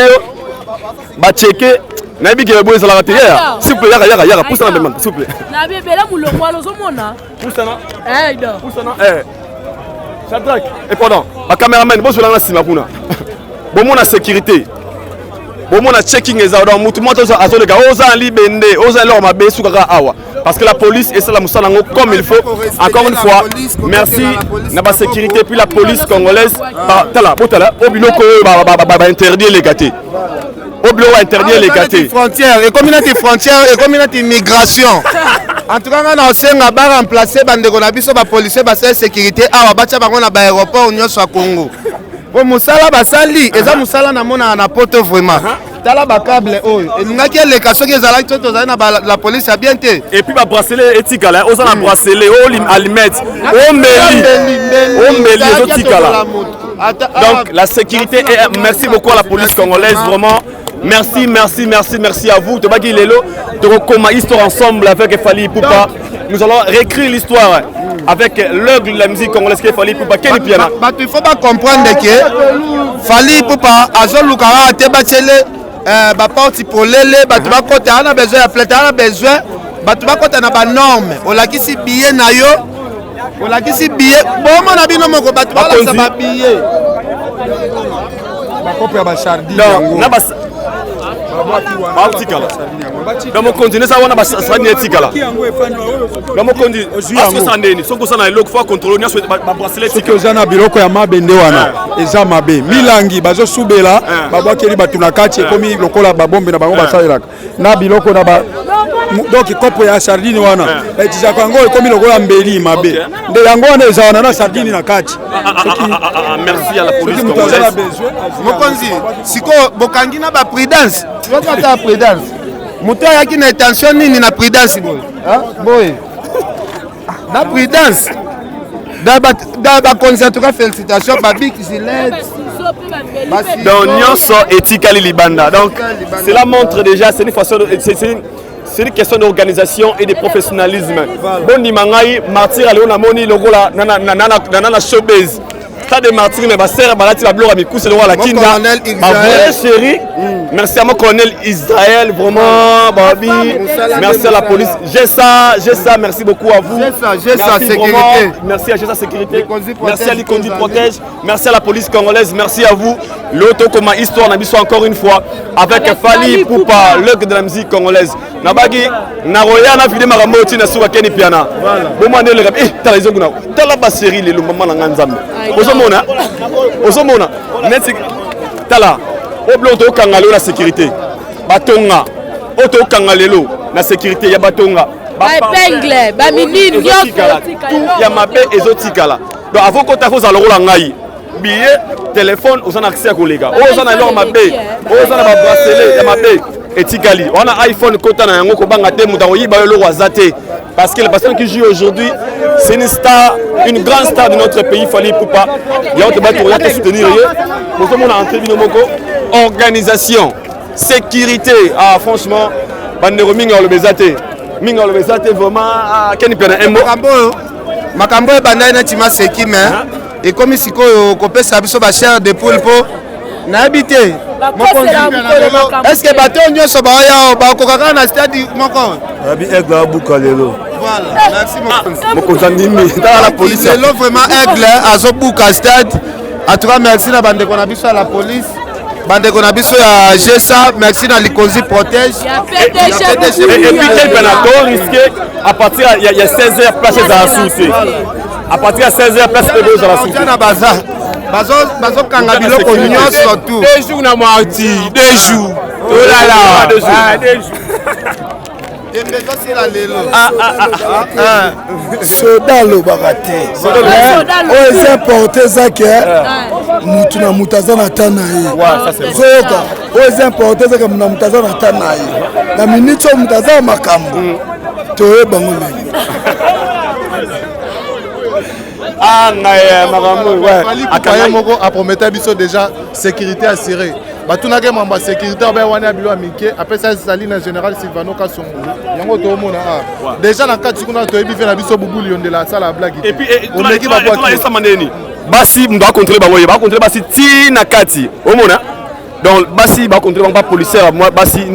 bah, checker. Nabi qui est beau, ça l'a raté. S'il vous plaît, y'a, pousse ça même, s'il vous plaît. Pousse ça, Shadrach. Et pendant, ma caméraman, bon, je l'en ai si ma pouna. Bon, mon sécurité. Bon, mon checking est là. Donc, tout le monde a dit que osa libende, osa leur ma baisse awa. Parce que la police est la moussalango comme il faut. Encore une fois, merci na ba sécurité puis la police congolaise. Tala, au biloko ba interdire les gâtés. Au bureau interdire les gâtés. Frontières, et communauté frontière, et communauté immigration. En tout cas, on a aussi remplacé les policiers de sécurité à l'aéroport au Congo. Pour Moussala Basali, et ça Moussala na poto vraiment. Tala ba câble et nous avons les cassos qui la police a bien été. Et puis ba bracelet éthique là, on a bracelet, on alimente, on mêle les éthiques là. Donc la sécurité et merci beaucoup à la police congolaise vraiment. Merci à vous. Tobaki Lelo, de histoire ensemble avec Fally Ipupa. Nous allons réécrire l'histoire avec l'œuvre de la musique congolaise qui est Fally Ipupa. Il ne faut pas comprendre que Fally Ipupa a Zolukara Tebachele, Baporti pour l'élé, Batubakota, on a besoin de flèche, on a besoin, Batubakota n'a pas de normes. On l'a qui si billet nayo, on l'a qui si billet. Bon, on a bien nommé que Batubakota n'a pas billet. Dans mon continent, ça va ça tikala. Dans mon continent, est-ce que ça ndeni? Soko ça na eloko fois contrôler sur bracelet tikala. Soko zana biloko ya mabende wana. Eza mabe. Milangi bazo subela, babwa keli batuna kati komi lokola babombe na bango basalelaka. Na biloko na ba donc kopo ya sardine wana. Etisa kwango komi lokola mbeli mabe. Nde yango wana eza wana na sardine na kati. Merci à la police congolaise. Mokonzi, siko bokangi na ba prudence. Tu vas pas prudence. Moto yaki na intention nini na prudence boy? Hein? Boy. Na prudence. Dans concert en tout cas félicitations babi qui se lève. Donc nyonso etikali libanda. Donc cela montre déjà c'est une façon c'est une question d'organisation et de professionnalisme. Bon dimangai martyr à Léon Amoni logola nana showbiz. Stade des Martyrs, mais ma sœur balati la blore à Mikou, c'est le roi la Kinda. Ma vraie chérie, merci à mon colonel Israël, vraiment, Babi. Merci à la police. J'ai ça, merci beaucoup à vous. J'ai ça, sécurité. Merci à J'ai ça, sécurité. Merci à l'Ikondi Protège. Merci à la police congolaise. Merci à vous. L'auto comme histoire, Nabiso encore une fois, avec Fally Ipupa, l'œuvre de la musique congolaise. Nabagi, Naroya, na vidé Maramoti, na Souba Kenny Piana. Bon, moi, t'as raison, t'as la série, les maman Nanganzam. Ozomona neti tala oblo to kangalo la sécurité batonga oto kangalelo na sécurité ya batonga ba épingle ba minine ya mabe ezotikala donc avant ko ta ko za lokola ngai billet téléphone osana accès à kolega osana leur mabe osana ba bracelet ya mabe etikali on a iPhone kota na yango kobanga te muta oyiba yo lo wazate parce que la personne qui joue aujourd'hui c'est une star, une grande star de notre pays Fally Ipupa ya on te battre pour te soutenir nous sommes en tribune moko organisation sécurité franchement bandero minga le bezate vraiment keni pena embo makambo ebanda na tima seki mais et comme sikoyo kopesa biso ba chair de poule po na habité est-ce que bato nyonso ba ya ba kokaka na stade moko abi aigle buka lelo voilà merci mon konzandimi dans la police lelo vraiment aigle azo buka stade en tout cas merci na bande kona biso à la police bande kona biso ya GSA merci na Likonzi protège et puis quel penato risqué à partir il y a 16h place à assurer à partir de 16h place de la soute na baza bazo kanga biloko nyonso tout 2 jours na mardi 2 jours oh là là 2 jours soda lobaka te oyo eza importe ezake mutu na mutu aza na ta na ye zoyoka oyo eza importe ezake na mutu aza na ta na ye na miniti oyo mutu aza na makambo toyebango leli akaye moko aprometa biso déjà sécurité assurée batunaki mambo ya sécurité obe wana ya bilo ya mike apesa ezali na général Silvano Kasongo yango toomona déjà na kati kuna toyebi fe na biso bubuli yondela asala ya blagi et puis omeki babwaesama ndeni basi mundo akontrole bango ye bakontrole basi ti na kati omona donc basi bakontrole bango bapolicière basi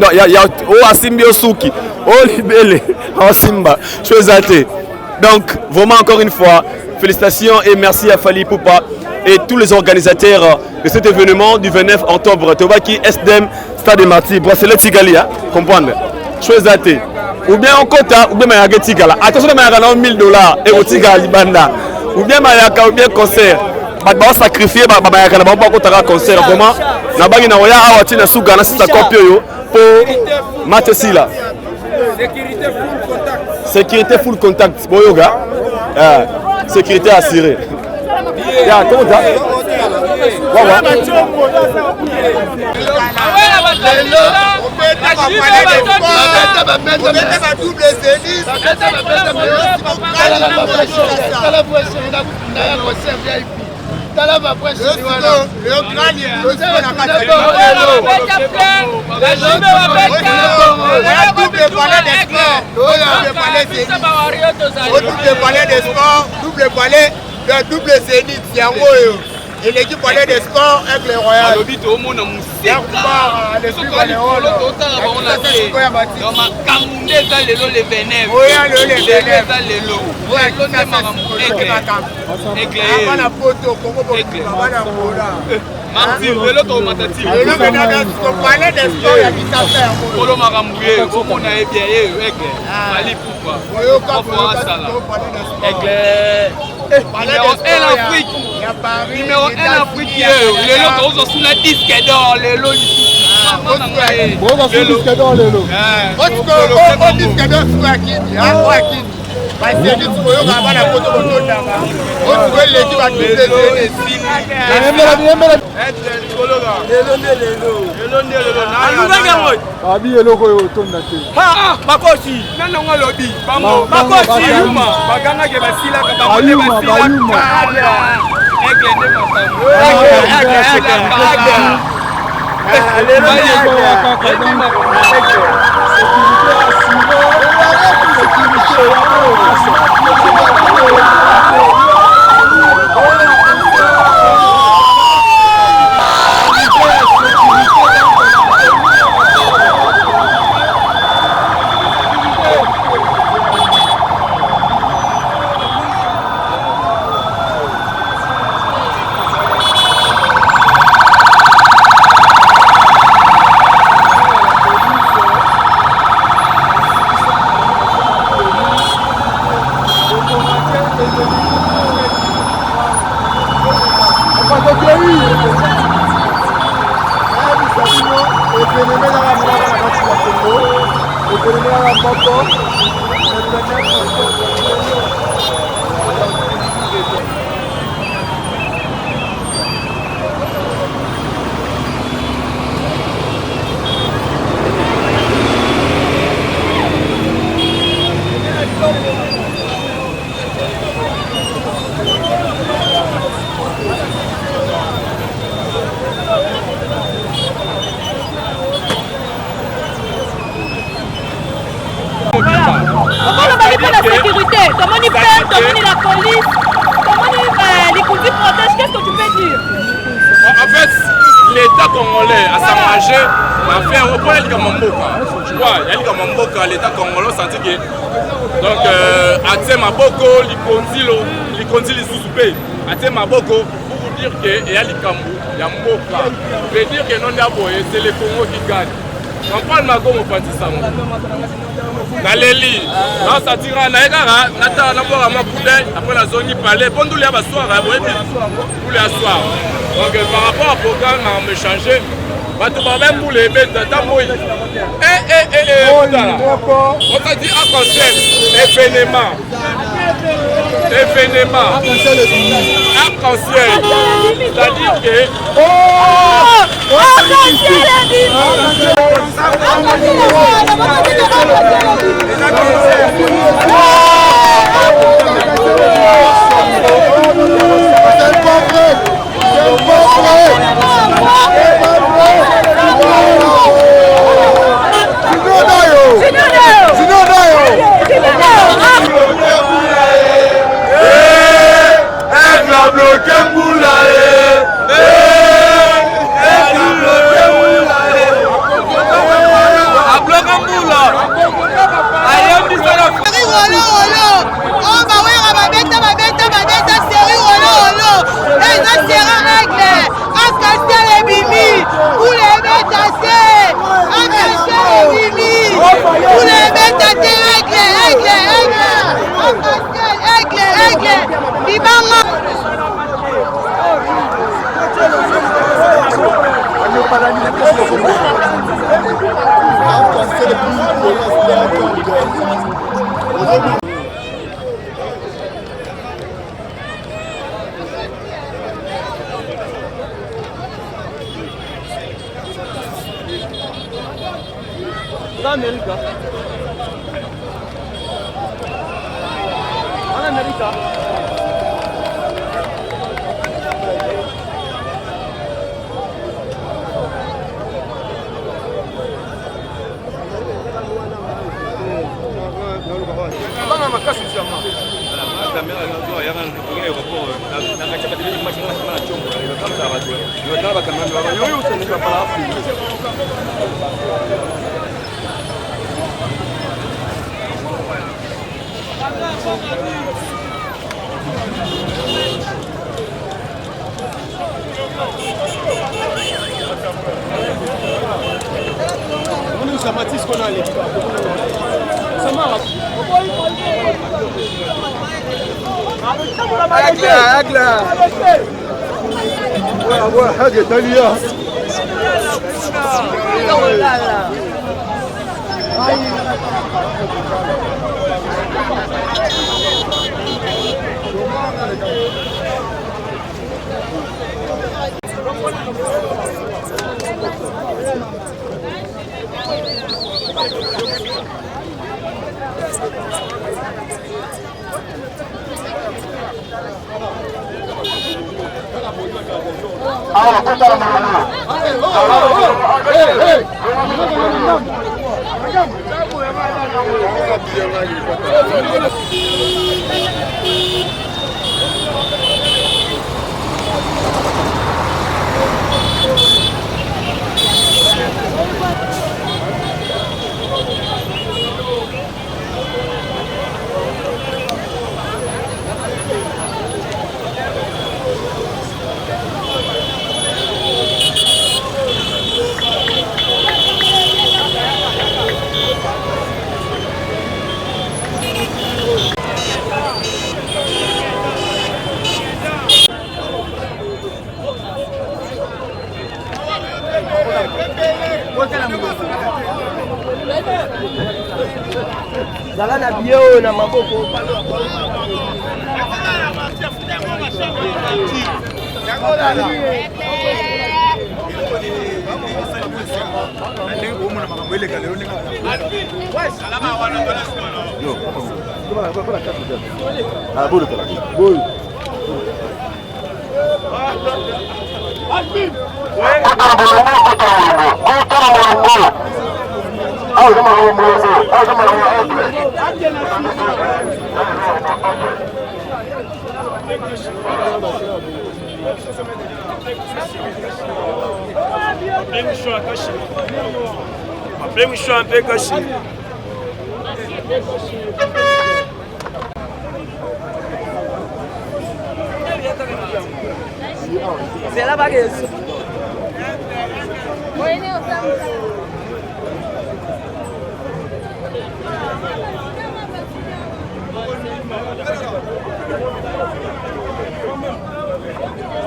oyo asimbi osuki oyo libele aosimba so eza te donc vraiment encore une fois félicitations et merci à Fally Ipupa et tous les organisateurs de cet événement du 29 octobre. Tobaki SDM Stade des Martyrs, bracelet Tigali, comprendre. Chose à thé. Ou bien en quota, ou bien Mayaka Tigala. Attention, Mayaka $1000 et au Tigali Banda. Ou bien Mayaka, ou bien concert. Bah sacrifier, bah Mayaka, bah pas contre concert. Comment? Na bagi na oya awati na suga na sita copio pour Matesila. Sécurité full contact. Boyoga. Sécurité assurée. Ya tonda. Wawa. Double zénith, et l'équipe parlait des sports avec les Royal. Numéro 1 Afrique, les lots sont sous la disque d'or, les lots ici. disque d'or, les lots. Disque d'or, la sécurité, tomoni plainte, tomoni la police, tomoni les coups protège, qu'est-ce que tu peux dire? En fait, l'État congolais a s'arrangé à faire au point de Mboka. Tu vois, il y a Mboka, l'État congolais senti que donc Atsé Maboko, Likondi Lissouzoupe, Atsé Maboko, pour vous dire que il y a Likambu, il y a Mboka. Veut dire que non d'abord, c'est le Congo qui gagne. On parle ma gomme au Pantissango. Naleli, non ça tire en aïgara, nata n'abord à ma poudre, après la zone y parlait, bon nous les soir, tous les soirs. Donc par rapport au programme, on me changer. Bah tu vas même pour les bêtes d'Amoy. On t'a dit un concept, événement. Arc-en-ciel. C'est-à-dire que... حاجة تانية Zala na bio na maboko. C'est la baguette.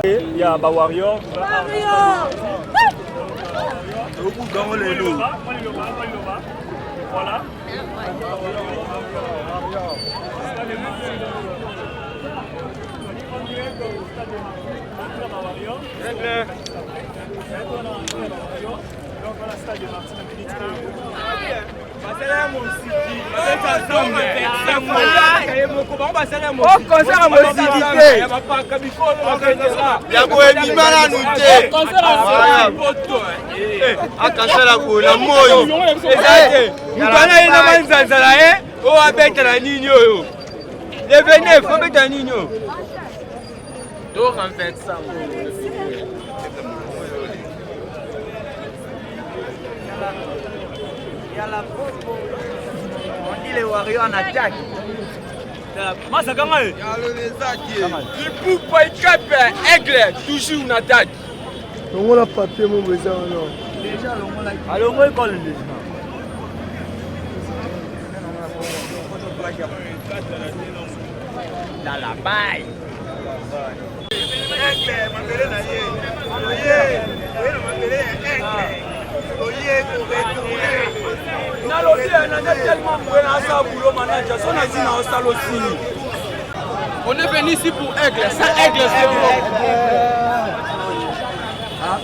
Il y a un warrior. Voilà. On dit les warriors en attaque. Il peut cap aigle, toujours une attaque. On a papier, mon besoin. Déjà, alors, on va école déjà. Dans la baille. On est venu ici pour aigle, ça aigle c'est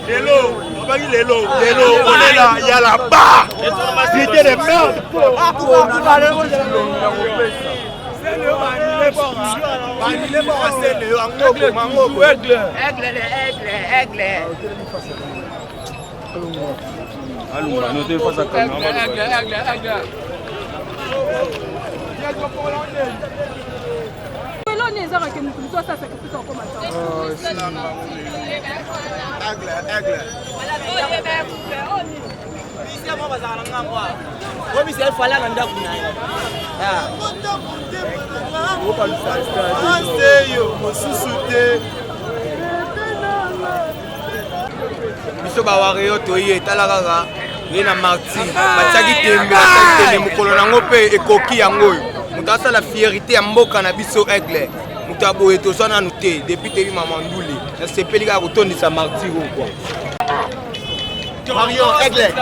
Lélo, on est là, il y a la barre. C'était des merdes. biso bawario toye talaka na marti batiaki tembe mokolo nango mpe ekoki yango oyo moto asala fierité ya mboka na biso aigle moto aboye tozwa nanu te depuis tebi mamanduli nasepeli kaka kotondisa martir o kua Mario aigle.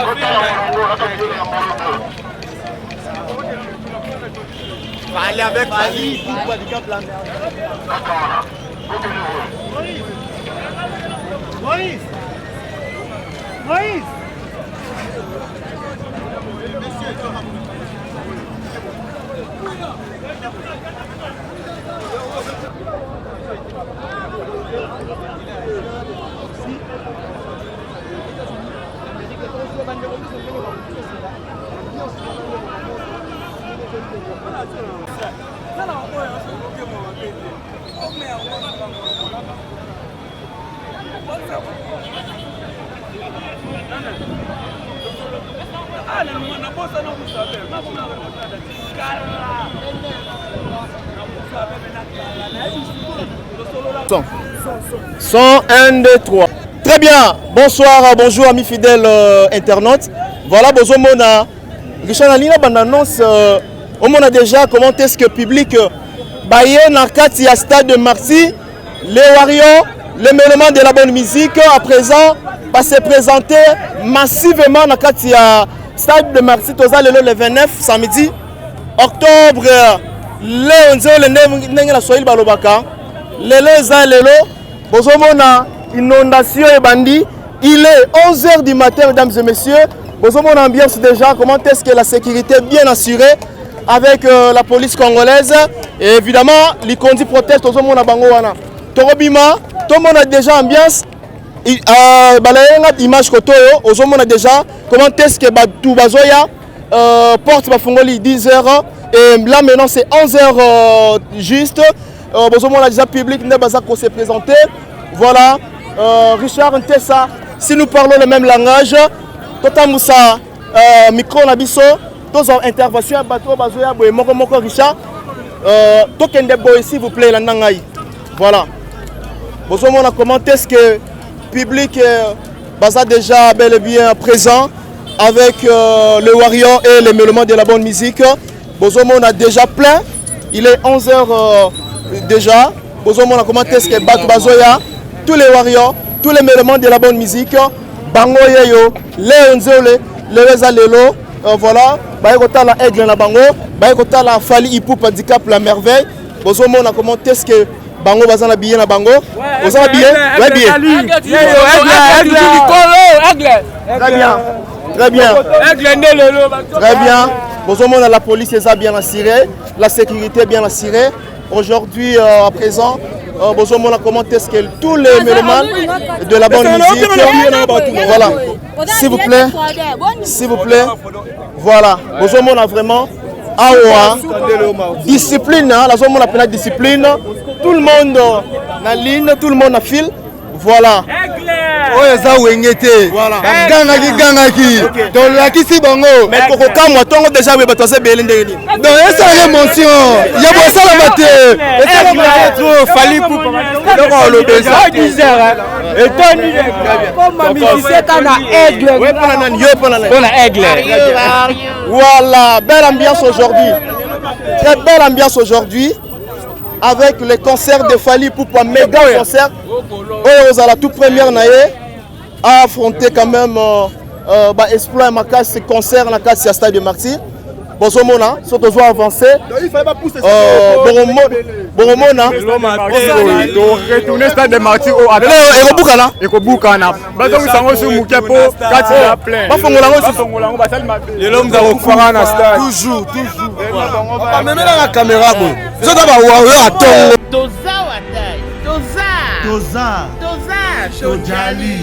aller avec Ali. Moïse. Moïse. Son 1, 2, 3. Très bien, bonsoir, bonjour amis fidèles internautes. Voilà, bonjour Mona. Richard Nalina, bonne annonce. On a déjà comment est-ce que le public Bayern Arkati à stade de Marty, les Warriors, l'élément de la bonne musique à présent va se présenter massivement dans le stade de Marty, le 29 samedi octobre. Le 11 le 9 la soirée balobaka. Le bonjour Mona, inondation et bandit. Il est 11h du matin, mesdames et messieurs. Bonjour mon ambiance déjà. Comment est-ce que la sécurité est bien assurée avec la police congolaise? Et évidemment, les conduits protestent. Bonjour mon abangoana. Torobima, tout le monde a déjà ambiance. Image kotoyo. Bonjour mon déjà. Comment est-ce que tout bazoya porte bafongoli 10h et là maintenant c'est 11h juste. Bonjour, on a déjà public, ne baza qu'on s'est présenté. Voilà, Richard Ntessa, si nous parlons le même langage, Tota Moussa, micro Nabiso, tous en intervention à bateau, Bazoya, Moko Richard, Token de Boy, s'il vous plaît, la Nangaï. Voilà. Bonjour, on a commenté ce que le public baza déjà bel et bien présent avec le Warrior et les mélomanes de la bonne musique. Bonjour, on a déjà plein, il est 11h déjà. Bonjour, on a commenté ce que Bato Bazoya, tous les Warriors, tous les mélomanes de la bonne musique. Bango Yeyo, Léon Zole, Leweza Lelo, voilà, Baïkota la Aigle na Bango, Baïkota la Fali Ipoup Handicap la merveille. Bonjour, on a commenté ce que Bango va s'en habiller na Bango. Vous en habillez? Ouais, bien. Très bien. Très bien. Très bien. Bonjour, on a la police est bien assurée, la sécurité bien assurée. Aujourd'hui, à présent, bonjour, on a commenté ce que tous les mélomanes de la bonne musique. Voilà. S'il vous plaît. S'il vous plaît. Voilà. Bonjour, on a vraiment. Awa. Discipline. La zone, on a la discipline. Tout le monde na ligne, tout le monde na fil. Voilà. Oyo za wengete. Voilà. Gangaki. Donc la kisi bango. Mais koko kamwa tongo déjà we batose belende ni. Donc esa émotion. Ya bossa la mate. Esa trop fali pour. Donc on le besa 10h. Et Tony comme musicien kana aigle. Ouais pour la yo pour la aigle. Voilà, belle ambiance aujourd'hui. Très belle ambiance aujourd'hui. Avec les concerts de Fali Poupa, méga concert. Aux à la toute première naïe à affronter quand même exploit ma casse concert la casse à Stade de Martyr. Bonjour Mona, surtout doit avancer. Il fallait pas pousser. Boromona. Retourner Stade de Martyr au Adela. Ekobukana. Ekobukana. Bato sango sur Mukepo, kati la plein. Pas fongolango sur fongolango basal ma. Les hommes d'Aro Farana Stade. Toujours. On va même la caméra bon. Je dois avoir à ton. Toza Watai. Toza. Shojali.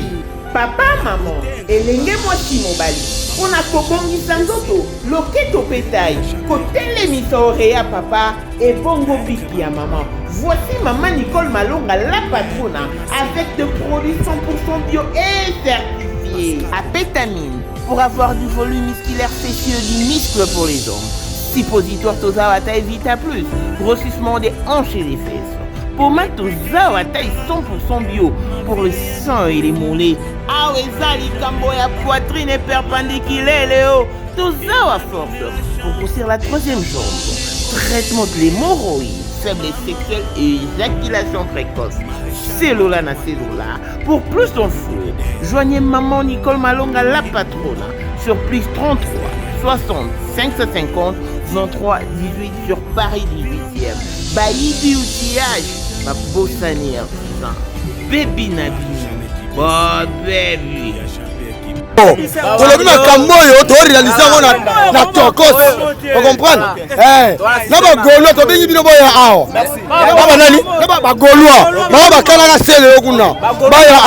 Papa, maman, elenge mwasi mobali. On a kobongisa nzoto, loketo pétail. Kotele misore ya papa et bongo biki ya maman. Voici maman Nicole Malonga, la patronne, avec des produits 100% bio et certifiés. Apétamine, pour avoir du volume musculaire spécieux du muscle pour les hommes. Suppositoire Toza Watai Vita Plus, grossissement des hanches et des fesses. Pommade Toza Watai 100% bio pour le sang et les mollets. Ah ouais, ça, les cambo ya poitrine est perpendiculaire, Léo. Toza wa force pour grossir la troisième jambe. Traitement de l'hémorroïde, faiblesse sexuelle et éjaculation précoce. Cellula na cellula. Pour plus d'infos, joignez maman Nicole Malonga, la patronne, sur plus 33 60 550 23 18 sur Paris 18e. Bailly du outillage, ma bossanière, baby Nabi. Oh baby. tolobi makambo oyo torealize yango na tokos okomprendre na bagolo tobengi bino boya awa na banani na bagolwa baa bakalaka sele yo kuna baya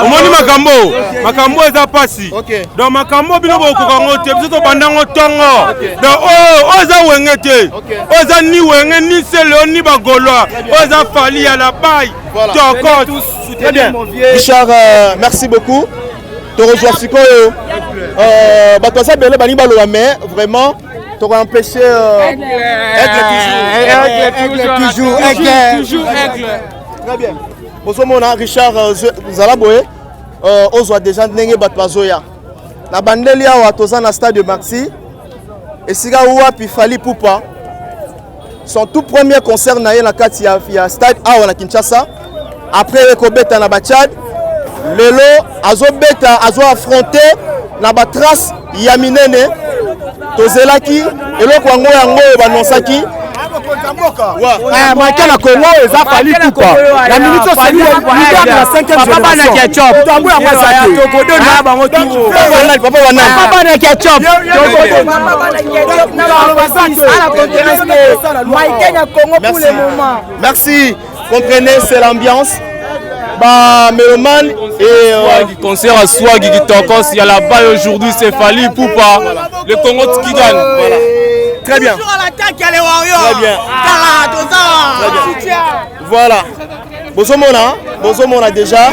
omoni makambo eza pasi donc makambo bino bokokango te biso tobandango ntongo donc oyo eza wenge te oyo eza ni wenge ni sele yo ni bagolwa oyo eza fali ya la baye tokos. Très bien. Richard, merci beaucoup. Tu rejoins Sikoyo. Batoisa Bele Bani Balouame, vraiment, tu as empêché. Toujours. Très bien. Bonjour, mon Richard Zalaboé. On voit déjà Nenge Batwazoya. La bandelia ou Atoza na stade de Maxi. Et Siga Oua puis Fali Poupa. Son tout premier concert na stade A na Kinshasa. Après le Kobeta na Bachad, Lelo azo beta azo affronté na ba trace ya minene tozelaki eloko yango yango banonsaki makia na Congo eza Fali Poupa na minute sali na 5e papa na ketchup tambu ya masaki tokodo na bango tu papa na ketchup Merci, comprenez, c'est l'ambiance. Meloman et concert à Swag qui t'encore. Il y a la balle aujourd'hui, c'est Fally Ipupa. Le Congo qui gagne. Voilà. Très bien. Toujours à l'attaque, il y a les Warriors. Très bien. Très bien. Voilà. Bozomona déjà.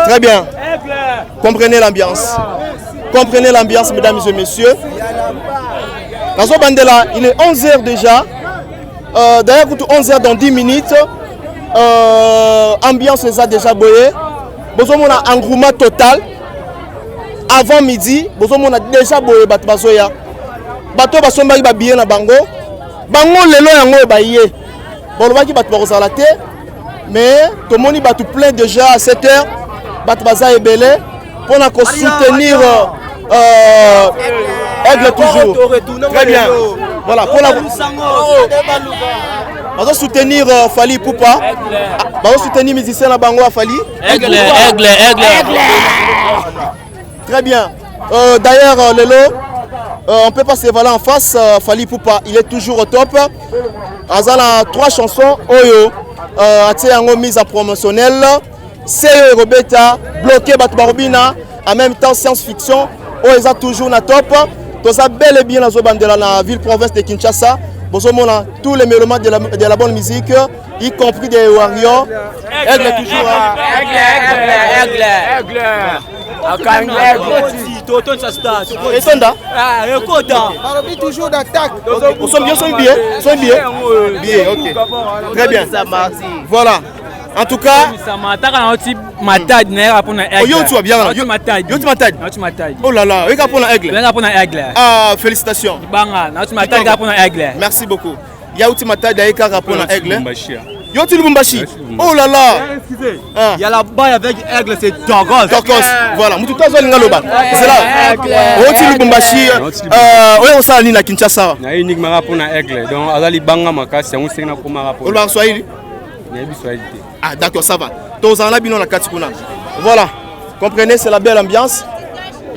Très bien. Comprenez l'ambiance. Comprenez l'ambiance, mesdames et messieurs. Dans ce bandela, il est 11h déjà. D'ailleurs, 11h dans 10 minutes. Ambiance les a déjà boyé. Bozomona engouement total. Avant midi, bozomona déjà boyé bat bazoya. Bato basomba ba billet na bango. Bango lelo yango ba yé. Bon le baki bat bakozala te. Mais tout le monde bat tout plein déjà à 7h. Bat baza ebele pour na ko soutenir Aigle toujours. Très bien. Voilà pour la on va soutenir Fally Ipupa. On va soutenir musicien na bango à Fally. Aigle. Très bien. D'ailleurs, Lelo, on ne peut pas se voiler en face. Fally Ipupa, il est toujours au top. Azala 3 chansons. Oyo, Atiango mise en promotionnel. C'est Robeta, bloqué Batbarobina. En même temps, science-fiction. Oyo, toujours na top. Tout ça, bel et bien dans la ville-province de Kinshasa. Tous les mélomanes de la bonne musique, y compris des Warriors. Aigle toujours. Aigle. Toujours d'attaque. Nous sommes bien, bien, ok. Très bien. Voilà. En tout cas, oh là là, félicitations. Merci beaucoup. Yoti Lubumbashi. Oh là là. Il y a la balle avec Aigle, c'est Dogos. Voilà. C'est là. Yoti Lubumbashi. On s'en ligne à Kinshasa. Donc, Azali Banga Makasi, on s'est en Swahili. Ah d'accord, ça va. Voilà. Comprenez, c'est la belle ambiance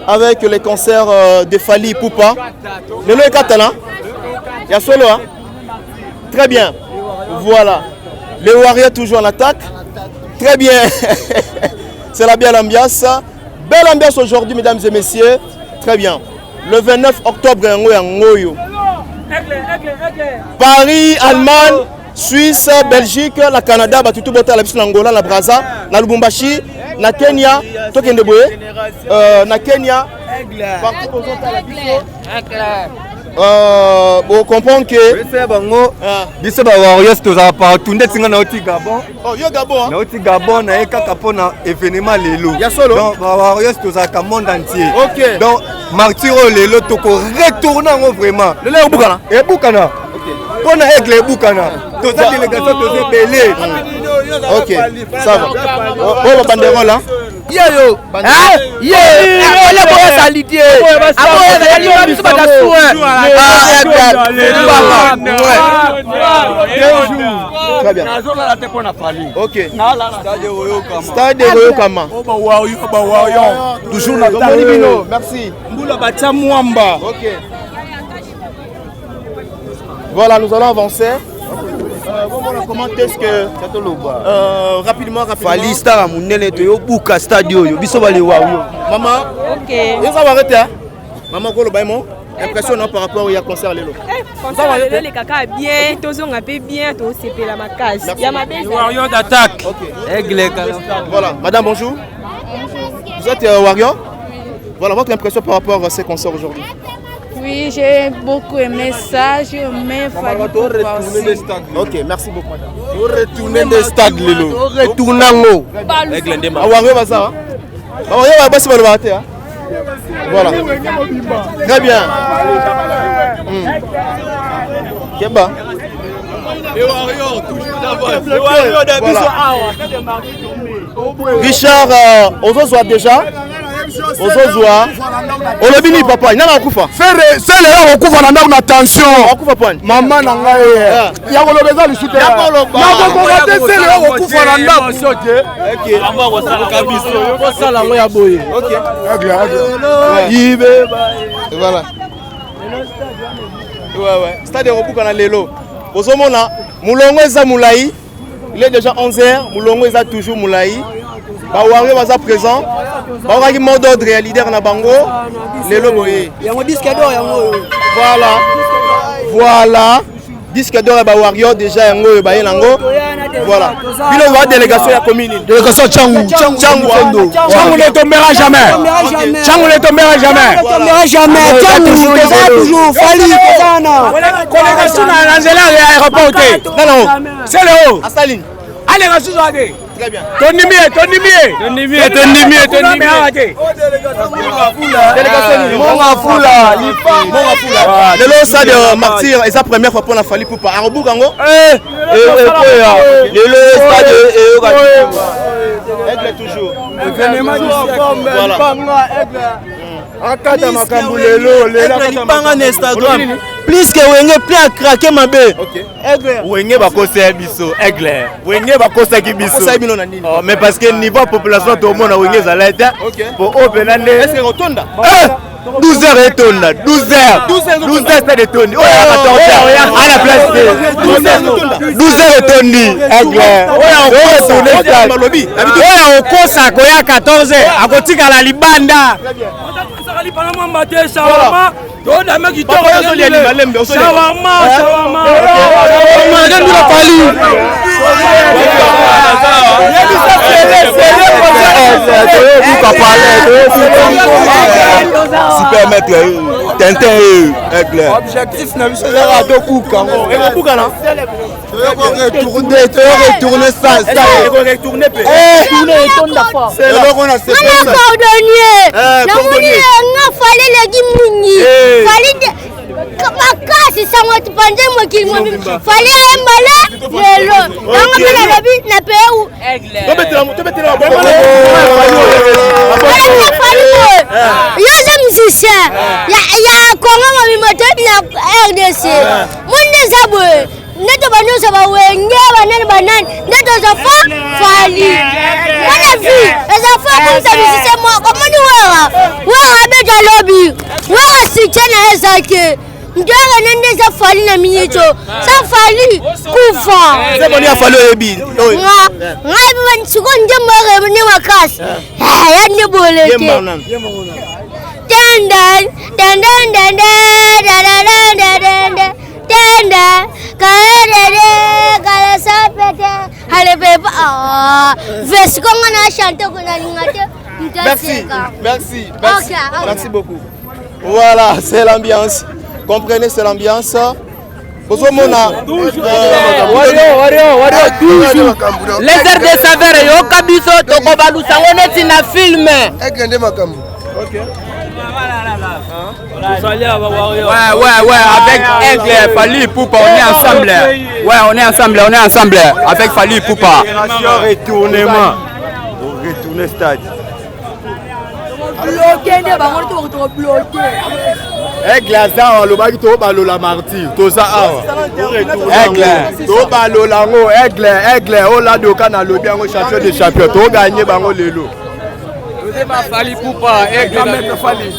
avec les concerts de Fally Ipupa. Le nom est catalan. Il y a solo, hein. Très bien. Voilà. Les Warriors toujours en attaque. Très bien. C'est la belle ambiance. Belle ambiance aujourd'hui, mesdames et messieurs. Très bien. Le 29 octobre, Paris, Allemagne, Suisse, Belgique, la Canada, tout l'Angola, la Brazza, la Lubumbashi, la Kenya, na Kenya. On comprend que biso ba Warriors toza partout ndetinga na oti Gabon. Oh yo Gabon. Na oti Gabon na ekaka pona événement lelo. Ya solo. Donc ba Warriors toza ka monde entier. OK. Donc Martiro lelo toko retourner ngo vraiment. Lelo ebukana. Ebukana. OK. Pona Aigle ebukana. Toza délégation toza belé. OK. Ça va. Oh banderole hein. Yo hein yo on est pour saliter après on est pas très bien. OK. Stade Royokama. Toujours na Tamino. Merci. Mbula batia mwamba. OK. Voilà, nous allons avancer. Comment est-ce que rapidement Fally star amunene to yo buka stadio yo biso bale wa yo maman OK yo ça va arrêter hein maman ko lo baimo impressionnant par rapport au concert lelo concert lelo les kaka bien tozonga pe bien to sepela makasi ya mabeza Warrior d'attaque. Aigle voilà madame bonjour. Vous êtes Warrior. Voilà votre impression par rapport à ces concerts aujourd'hui. Oui, j'ai beaucoup aimé ça. J'ai aimé Fally Ipupa aussi. Ok, merci beaucoup, madame. Retourner des stades, Lelo. Retourner en haut. Warrior va ça. Warrior va passer par le bâté. Voilà. Très bien. Keba. Les Warriors, toujours d'avance. Les Warriors d'Abisso. Richard, on déjà. Ozozwa olobini papa nana akufa fere sele ya okufa na ndako na tension akufa pani mama na ngai ya kolobeza lisute ya kokoka te sele ya okufa na ndako soke amba wasala kabisa yo sala ngo ya boye OK yibe voilà ouais stade Robuka na lelo bozomona mulongo eza mulai Il est déjà 11h, Moulongo est toujours Moulaï. Bawario est présent. Bawario est mot d'ordre et leader na bango. Lelo boye. Voilà. Disque d'or et Bawario déjà yango baye nango. Voilà. Puis on va délégation la commune. Délégation Tchangou. Tchangou ne tombera jamais. Tchangou ne tombera jamais. Toujours Fali. Connexion à l'Angela et aéroport. Non. C'est le haut. Astaline. Allez, Rassouzade. Très bien. Tonimier. Le stade martyr et sa première fois pour la Fali Poupa. Arabou Kango. Le stade Aigle toujours. Plus que Wenge plein à craquer ma bête. Wenge bakosa biso aigle. Wenge bakosa ki biso. Oh mais parce que niveau population tout le monde Wenge zaleta pour open ande. Est-ce que rotonda 12 heures et tonne 12 heures de tonne. Oh à la place 12 heures et tonne aigle. Oya okosa koya 14 akotika la libanda. Super maître Tintin aigle. Objectif na biso là do kuka. Retourner ça. Retourner fallait les guimuni. Fallait makasi sango tupande mokili mobi. Fallait embala lelo. Nanga pela lobi na peu. Tobetela. Yo je musicien. Ya Congo mobi moto na RDC. Monde zabwe. Neto banyosa ba wenge banane neto za fa Fali. Mwana vi za fa kumta musicien mo komoni wewa beta lobby. Wewa sichana ezake. Ndanga nende za Fali na minito. Sa Fali kufa. C'est bon ya Fali ebi. Ngai ban siko ndemare ne makasi. Ya ne boleke. Dandan. Tenda, kala sapete, hale pepa. Vesi konga na chante kuna lingate. Merci beaucoup. Voilà, c'est l'ambiance. Comprenez, c'est l'ambiance. Les airs de saveur yo kabiso tokobalusa oneti na film. OK. Ouais, avec Aigle, Fali Poupa, on est ensemble. On est ensemble avec Fali Poupa. Retournement. Pour retourner stade. Aigle Azar, le bagi to balola martyr, to ça Aigle, to balola ngo Aigle, o la doka na lobi ngo champion de champion, to gagner bango lelo. Fali Poupa, Aigle, Fali.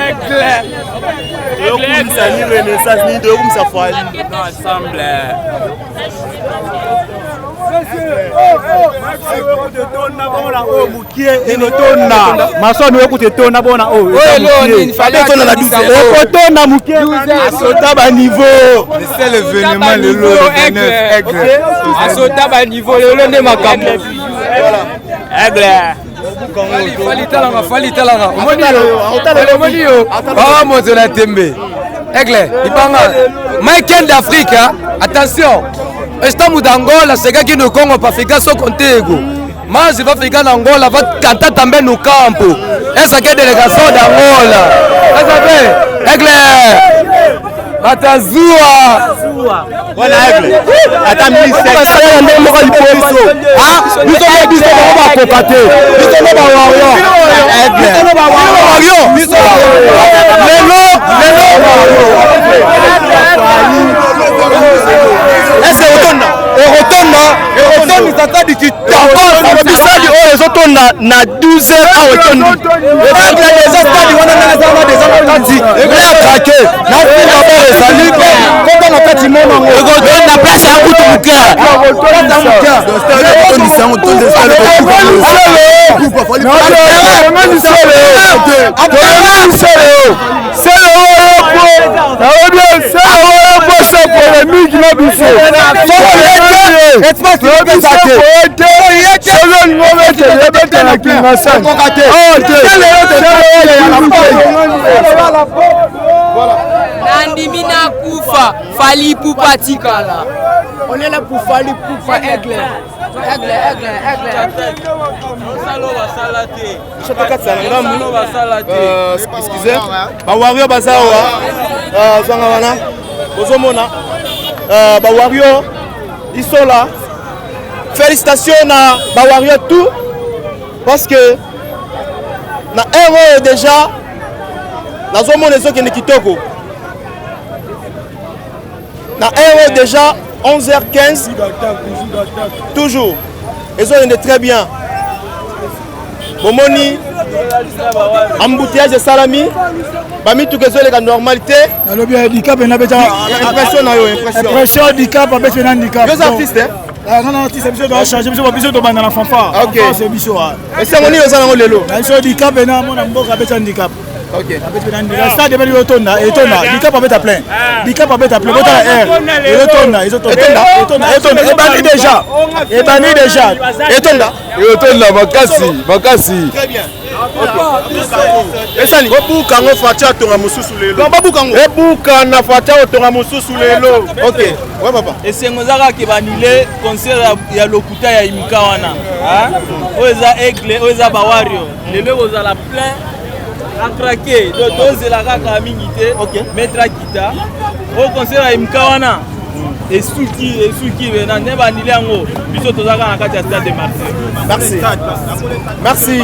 Aigle. Ni renaissance ni de comme ça Fali. Ensemble. C'est l'événement le Aigle. Fali talanga. Aigle, Michael d'Afrique, attention. Estamos d'Angola, c'est gars qui nous Congo pas ficar só contigo. Mas va ficar na Angola, va cantar também no campo. Essa aqui é a delegação d'Angola. Essa vem, Aigle. Batazua. Voilà Aigle. Attends, nous sommes Est-ce que erotonda stade kitoko ezotonda na 12 heures awa etondi etangia déjà stade wana ndenge ezalaka déjà na kati ekrake na finga bor ezali kota na kati monango ekotonda place ya kutu muke Nandimi na kufa Fally Ipupa tikala. On est là pour Fally Ipupa aigle. Excusez, Bawario Bazawa, Zangavana, Ozomona, Bawario, ils sont là. Félicitations à Bawario tout, parce que na héros déjà, na Zomona Zoki Nikitoko. Na héros déjà 11h15, toujours. Ils ont été très bien. Bomoni, embouteillage de salami, Bami tout que la normalité. Impression handicap avec un handicap. Deux artistes, hein? Non, c'est monsieur doit changer, monsieur doit dans la fanfare. Ok. C'est monsieur. Et c'est mon niveau, ça n'a pas l'élo. Impression handicap, et non, mon amour avec handicap. Ok. Le stade est venu au tonne, et tonne, handicap avec ta plein. Handicap avec ta plein, votre air. Et tonne, et banni déjà. Et banni déjà. Et tonne là. Et tonne là, Makassi. Très bien. Esani babuka ngo fatia tonga mususu lelo. Non babuka ngo. Ebuka na fatia tonga mususu lelo. OK. Ouais papa. Esengo zaka ke banile concert ya lokuta ya imika wana. Hein? Oza aigle, oza bawario. Lelo oza la plein à craquer. Donc la kaka mingi te. OK. Mettre kita. Au concert ya imika wana. Et Suki venant ne banile yango. Biso tozaka na kati ya stade de Marseille. Merci.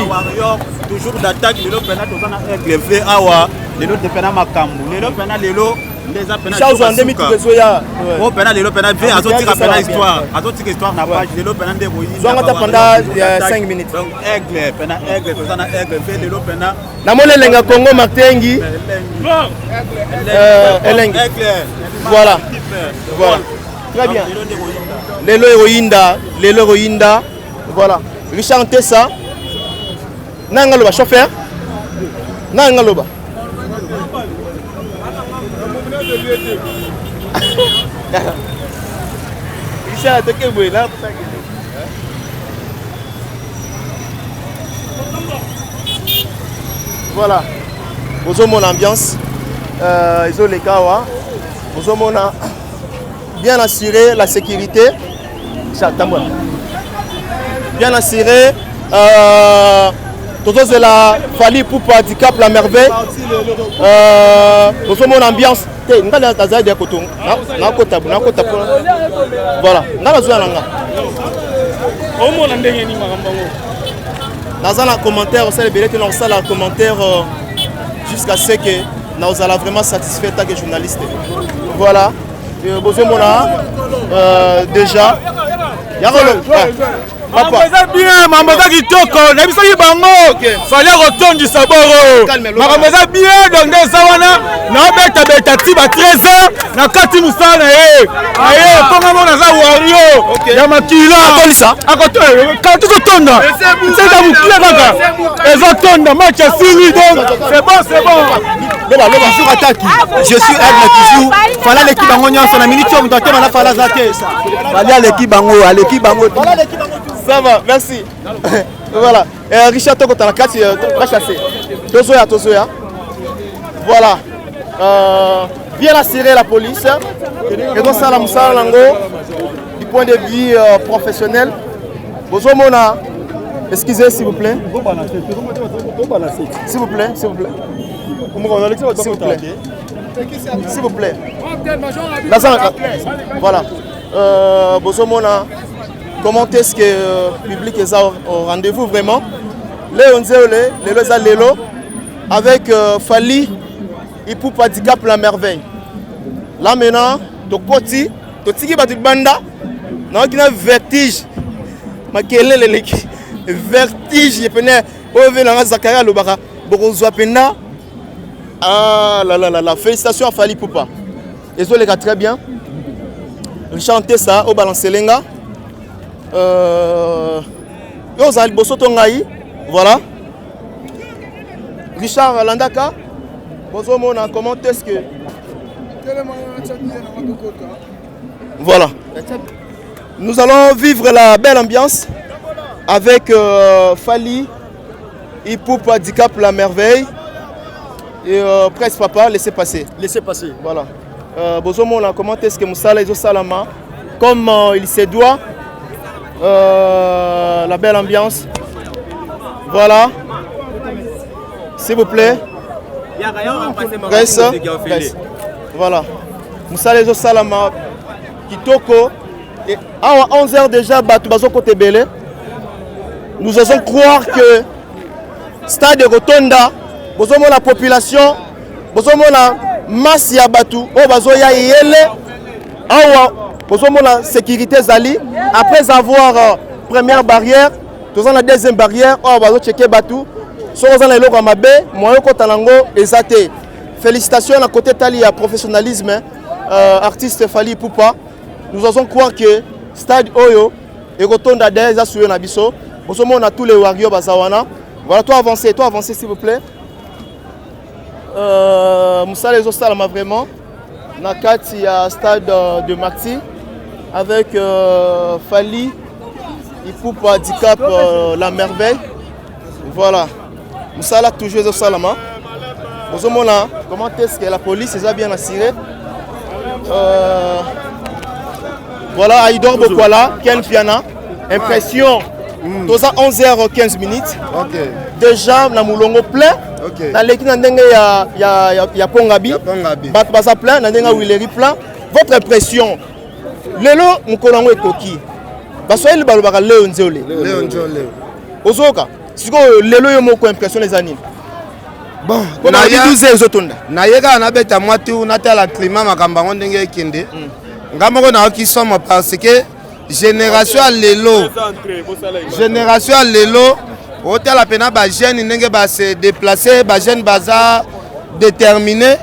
Toujours d'attaque lelo pena tozana aigle ve awa lelo de pena makambu lelo pena lelo ndeza pena chose en 2000 ya o pena lelo pena ve azotika pena histoire na page lelo pena ndebo yi zonga ta pendant 5 minutes donc aigle tozana aigle ve lelo pena na mole lenga Congo Martengi Elengi voilà très bien lelo Royinda voilà Richard Tessa Nangaloba chauffeur Nangaloba voilà vous mon ambiance ils ont les kawa vous mon bien assuré la sécurité bien assuré Toto c'est la Fally Ipupa du Cap la merveille. Toto mon ambiance. Ngala taza de koto. Na kota. Voilà. Ngala zo nanga. O mo na ndenge ni makambango. Dans un commentaire, c'est le billet que l'on sait la commentaire jusqu'à ce que nous allons vraiment satisfaire tant que journaliste. Voilà. Bozo mona déjà. Mamboza bien, mamboza kitoko, na biso yibango. Fallait retourner sa boro. Mamboza bien donc des awana na beta ti ba 13h na kati musana aye ponga mona za wario ya makila akolisa akoto quand tu tonda c'est da mukila kaka ezotonda match ya sili donc c'est bon loba sur attaque je suis Aigle Kizu fallait l'équipe bango nyonso na minute on doit na fala zate ça fallait l'équipe bango ça va, merci. Voilà. Richard Toko dans la carte, très chassé. Tozoya. Voilà. Bien assuré la police. Et donc ça, du point de vue professionnel. Bozomona, excusez s'il vous plaît. S'il vous plaît. Voilà. Bozomona. Comment est-ce que le public est au rendez-vous vraiment? Lélo avec Fally Ipupa du Cap la merveille. Là maintenant, Tokoti, Totiki Batibanda, Non, qui a vertige. Ma quelle est l'équipe? Vertige, il penait. Oh, venez Zakaria Lobara. Borozwa Pena. Ah là là là là. Félicitations à Fali Poupa. Et ça les gars très bien. Chanter ça au Balancelenga. Yozali Bosoto Ngai. Voilà. Richard Landaka. Bonjour mon comment est-ce que. Voilà. Nous allons vivre la belle ambiance avec Fali, Ipoupa, Dicap, la merveille et Presse Papa, laissez passer. Laissez passer. Voilà. Bonjour comment est-ce que Moussala et Salama, comme il se doit, la belle ambiance. Voilà. S'il vous plaît. Presse. Voilà. Moussala et Salama, Kitoko. Et à 11h déjà, Batou côté Belé. Nous osons croire que Stade Rotonda, la population, la masse ya Batou, ya yele, la sécurité Zali. Après avoir première barrière, nous avons la deuxième barrière, checker Batou. Si vous avez le Mabe, moi et Zate. Félicitations à côté Tali à professionnalisme, artiste Fali Poupa. Nous osons croire que Stade Oyo et Rotonda déjà sur Nabiso. On a tous les warriors Bazawana. Voilà, toi avancez s'il vous plaît. Moussa les Ostalama vraiment. Nakati il y a Stade de Maxi avec Fali, Ipoupa, Dicap, la merveille. Voilà. Moussa là toujours Ostalama. Comment est-ce que la police les a bien assurés? Voilà, Aïdor Bokwala, Ken Fiana, impression, tous à 11h15 minutes. Déjà, na moulongo plein. Dans l'équipe, il y a Pongabi, Batbasa plein, il y a Willeri plein. Votre impression, Lelo, Moukolongo et Toki. Parce que le bal Léon Zolé. Ozoka, si vous Lelo, il y a impression les animes. Bon, Nayega, on a bête à moi tout, on a la climat, ma campagne de Kinde. Ngamoko na qui sommes parce que génération lelo hôtel la pena ba jeune ndenge ba se déplacer ba jeune baza déterminé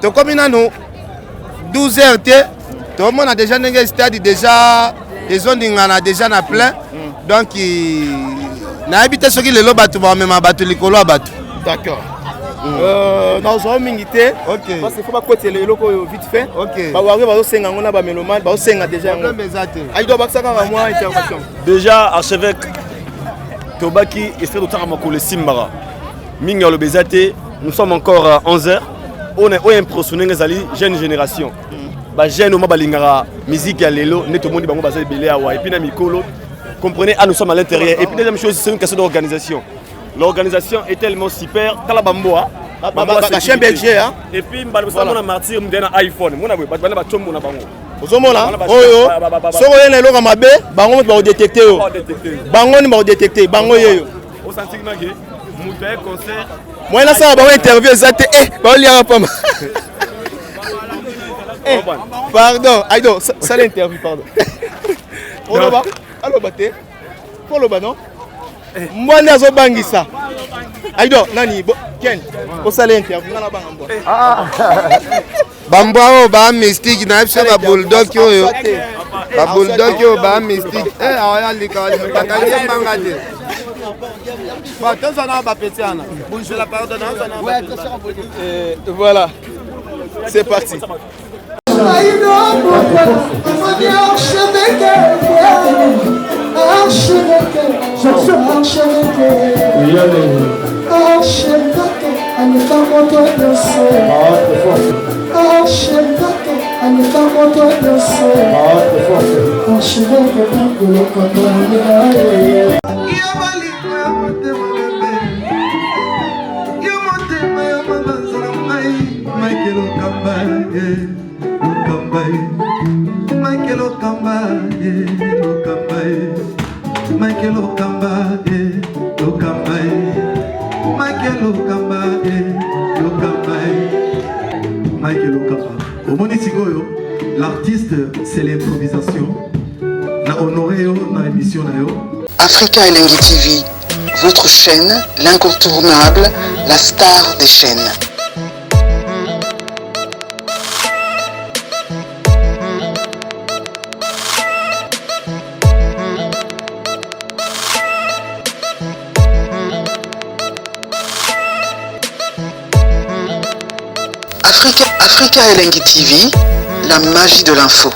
to comme nous 12h tout le monde a déjà ndenge stade déjà les zones ngana déjà na plein donc na habité ce qui lelo batu ba même batu likolo batu. D'accord. Dans un minute, parce qu'il faut pas côté les locaux vite fait. Déjà, archevêque Tobaki essaie de faire le Simbara. Minga le Bezate, nous sommes encore à 11h. On est impressionné les jeunes générations. Les jeunes ont balingara musique à l'élo, net au monde bango basé belé à et puis na mikolo. Comprenez, nous sommes à l'intérieur. Et puis deuxième chose, c'est une question d'organisation. L'organisation est tellement super. Kalabamboa. Et puis, on a martyr, on a iPhone. On a pardon, ça l'interview, pardon. Allô, Baté. Pour le banon. Moi, je suis bangisa. Aïdo, nani, Ken, au salaire interview. Bambao, ba mystique, na epse ba bulldog yo. Ba bulldog yo, ba mystique. Aya likali, bakali bangade. Bon, tous on a ba petit ana. Je la pardonne, on a. Voilà. C'est parti. L'artiste, c'est l'improvisation. na honoré yo na émission na yo. Africa Elengi TV, votre chaîne, l'incontournable, la star des chaînes. Africa Elengi TV, la magie de l'info.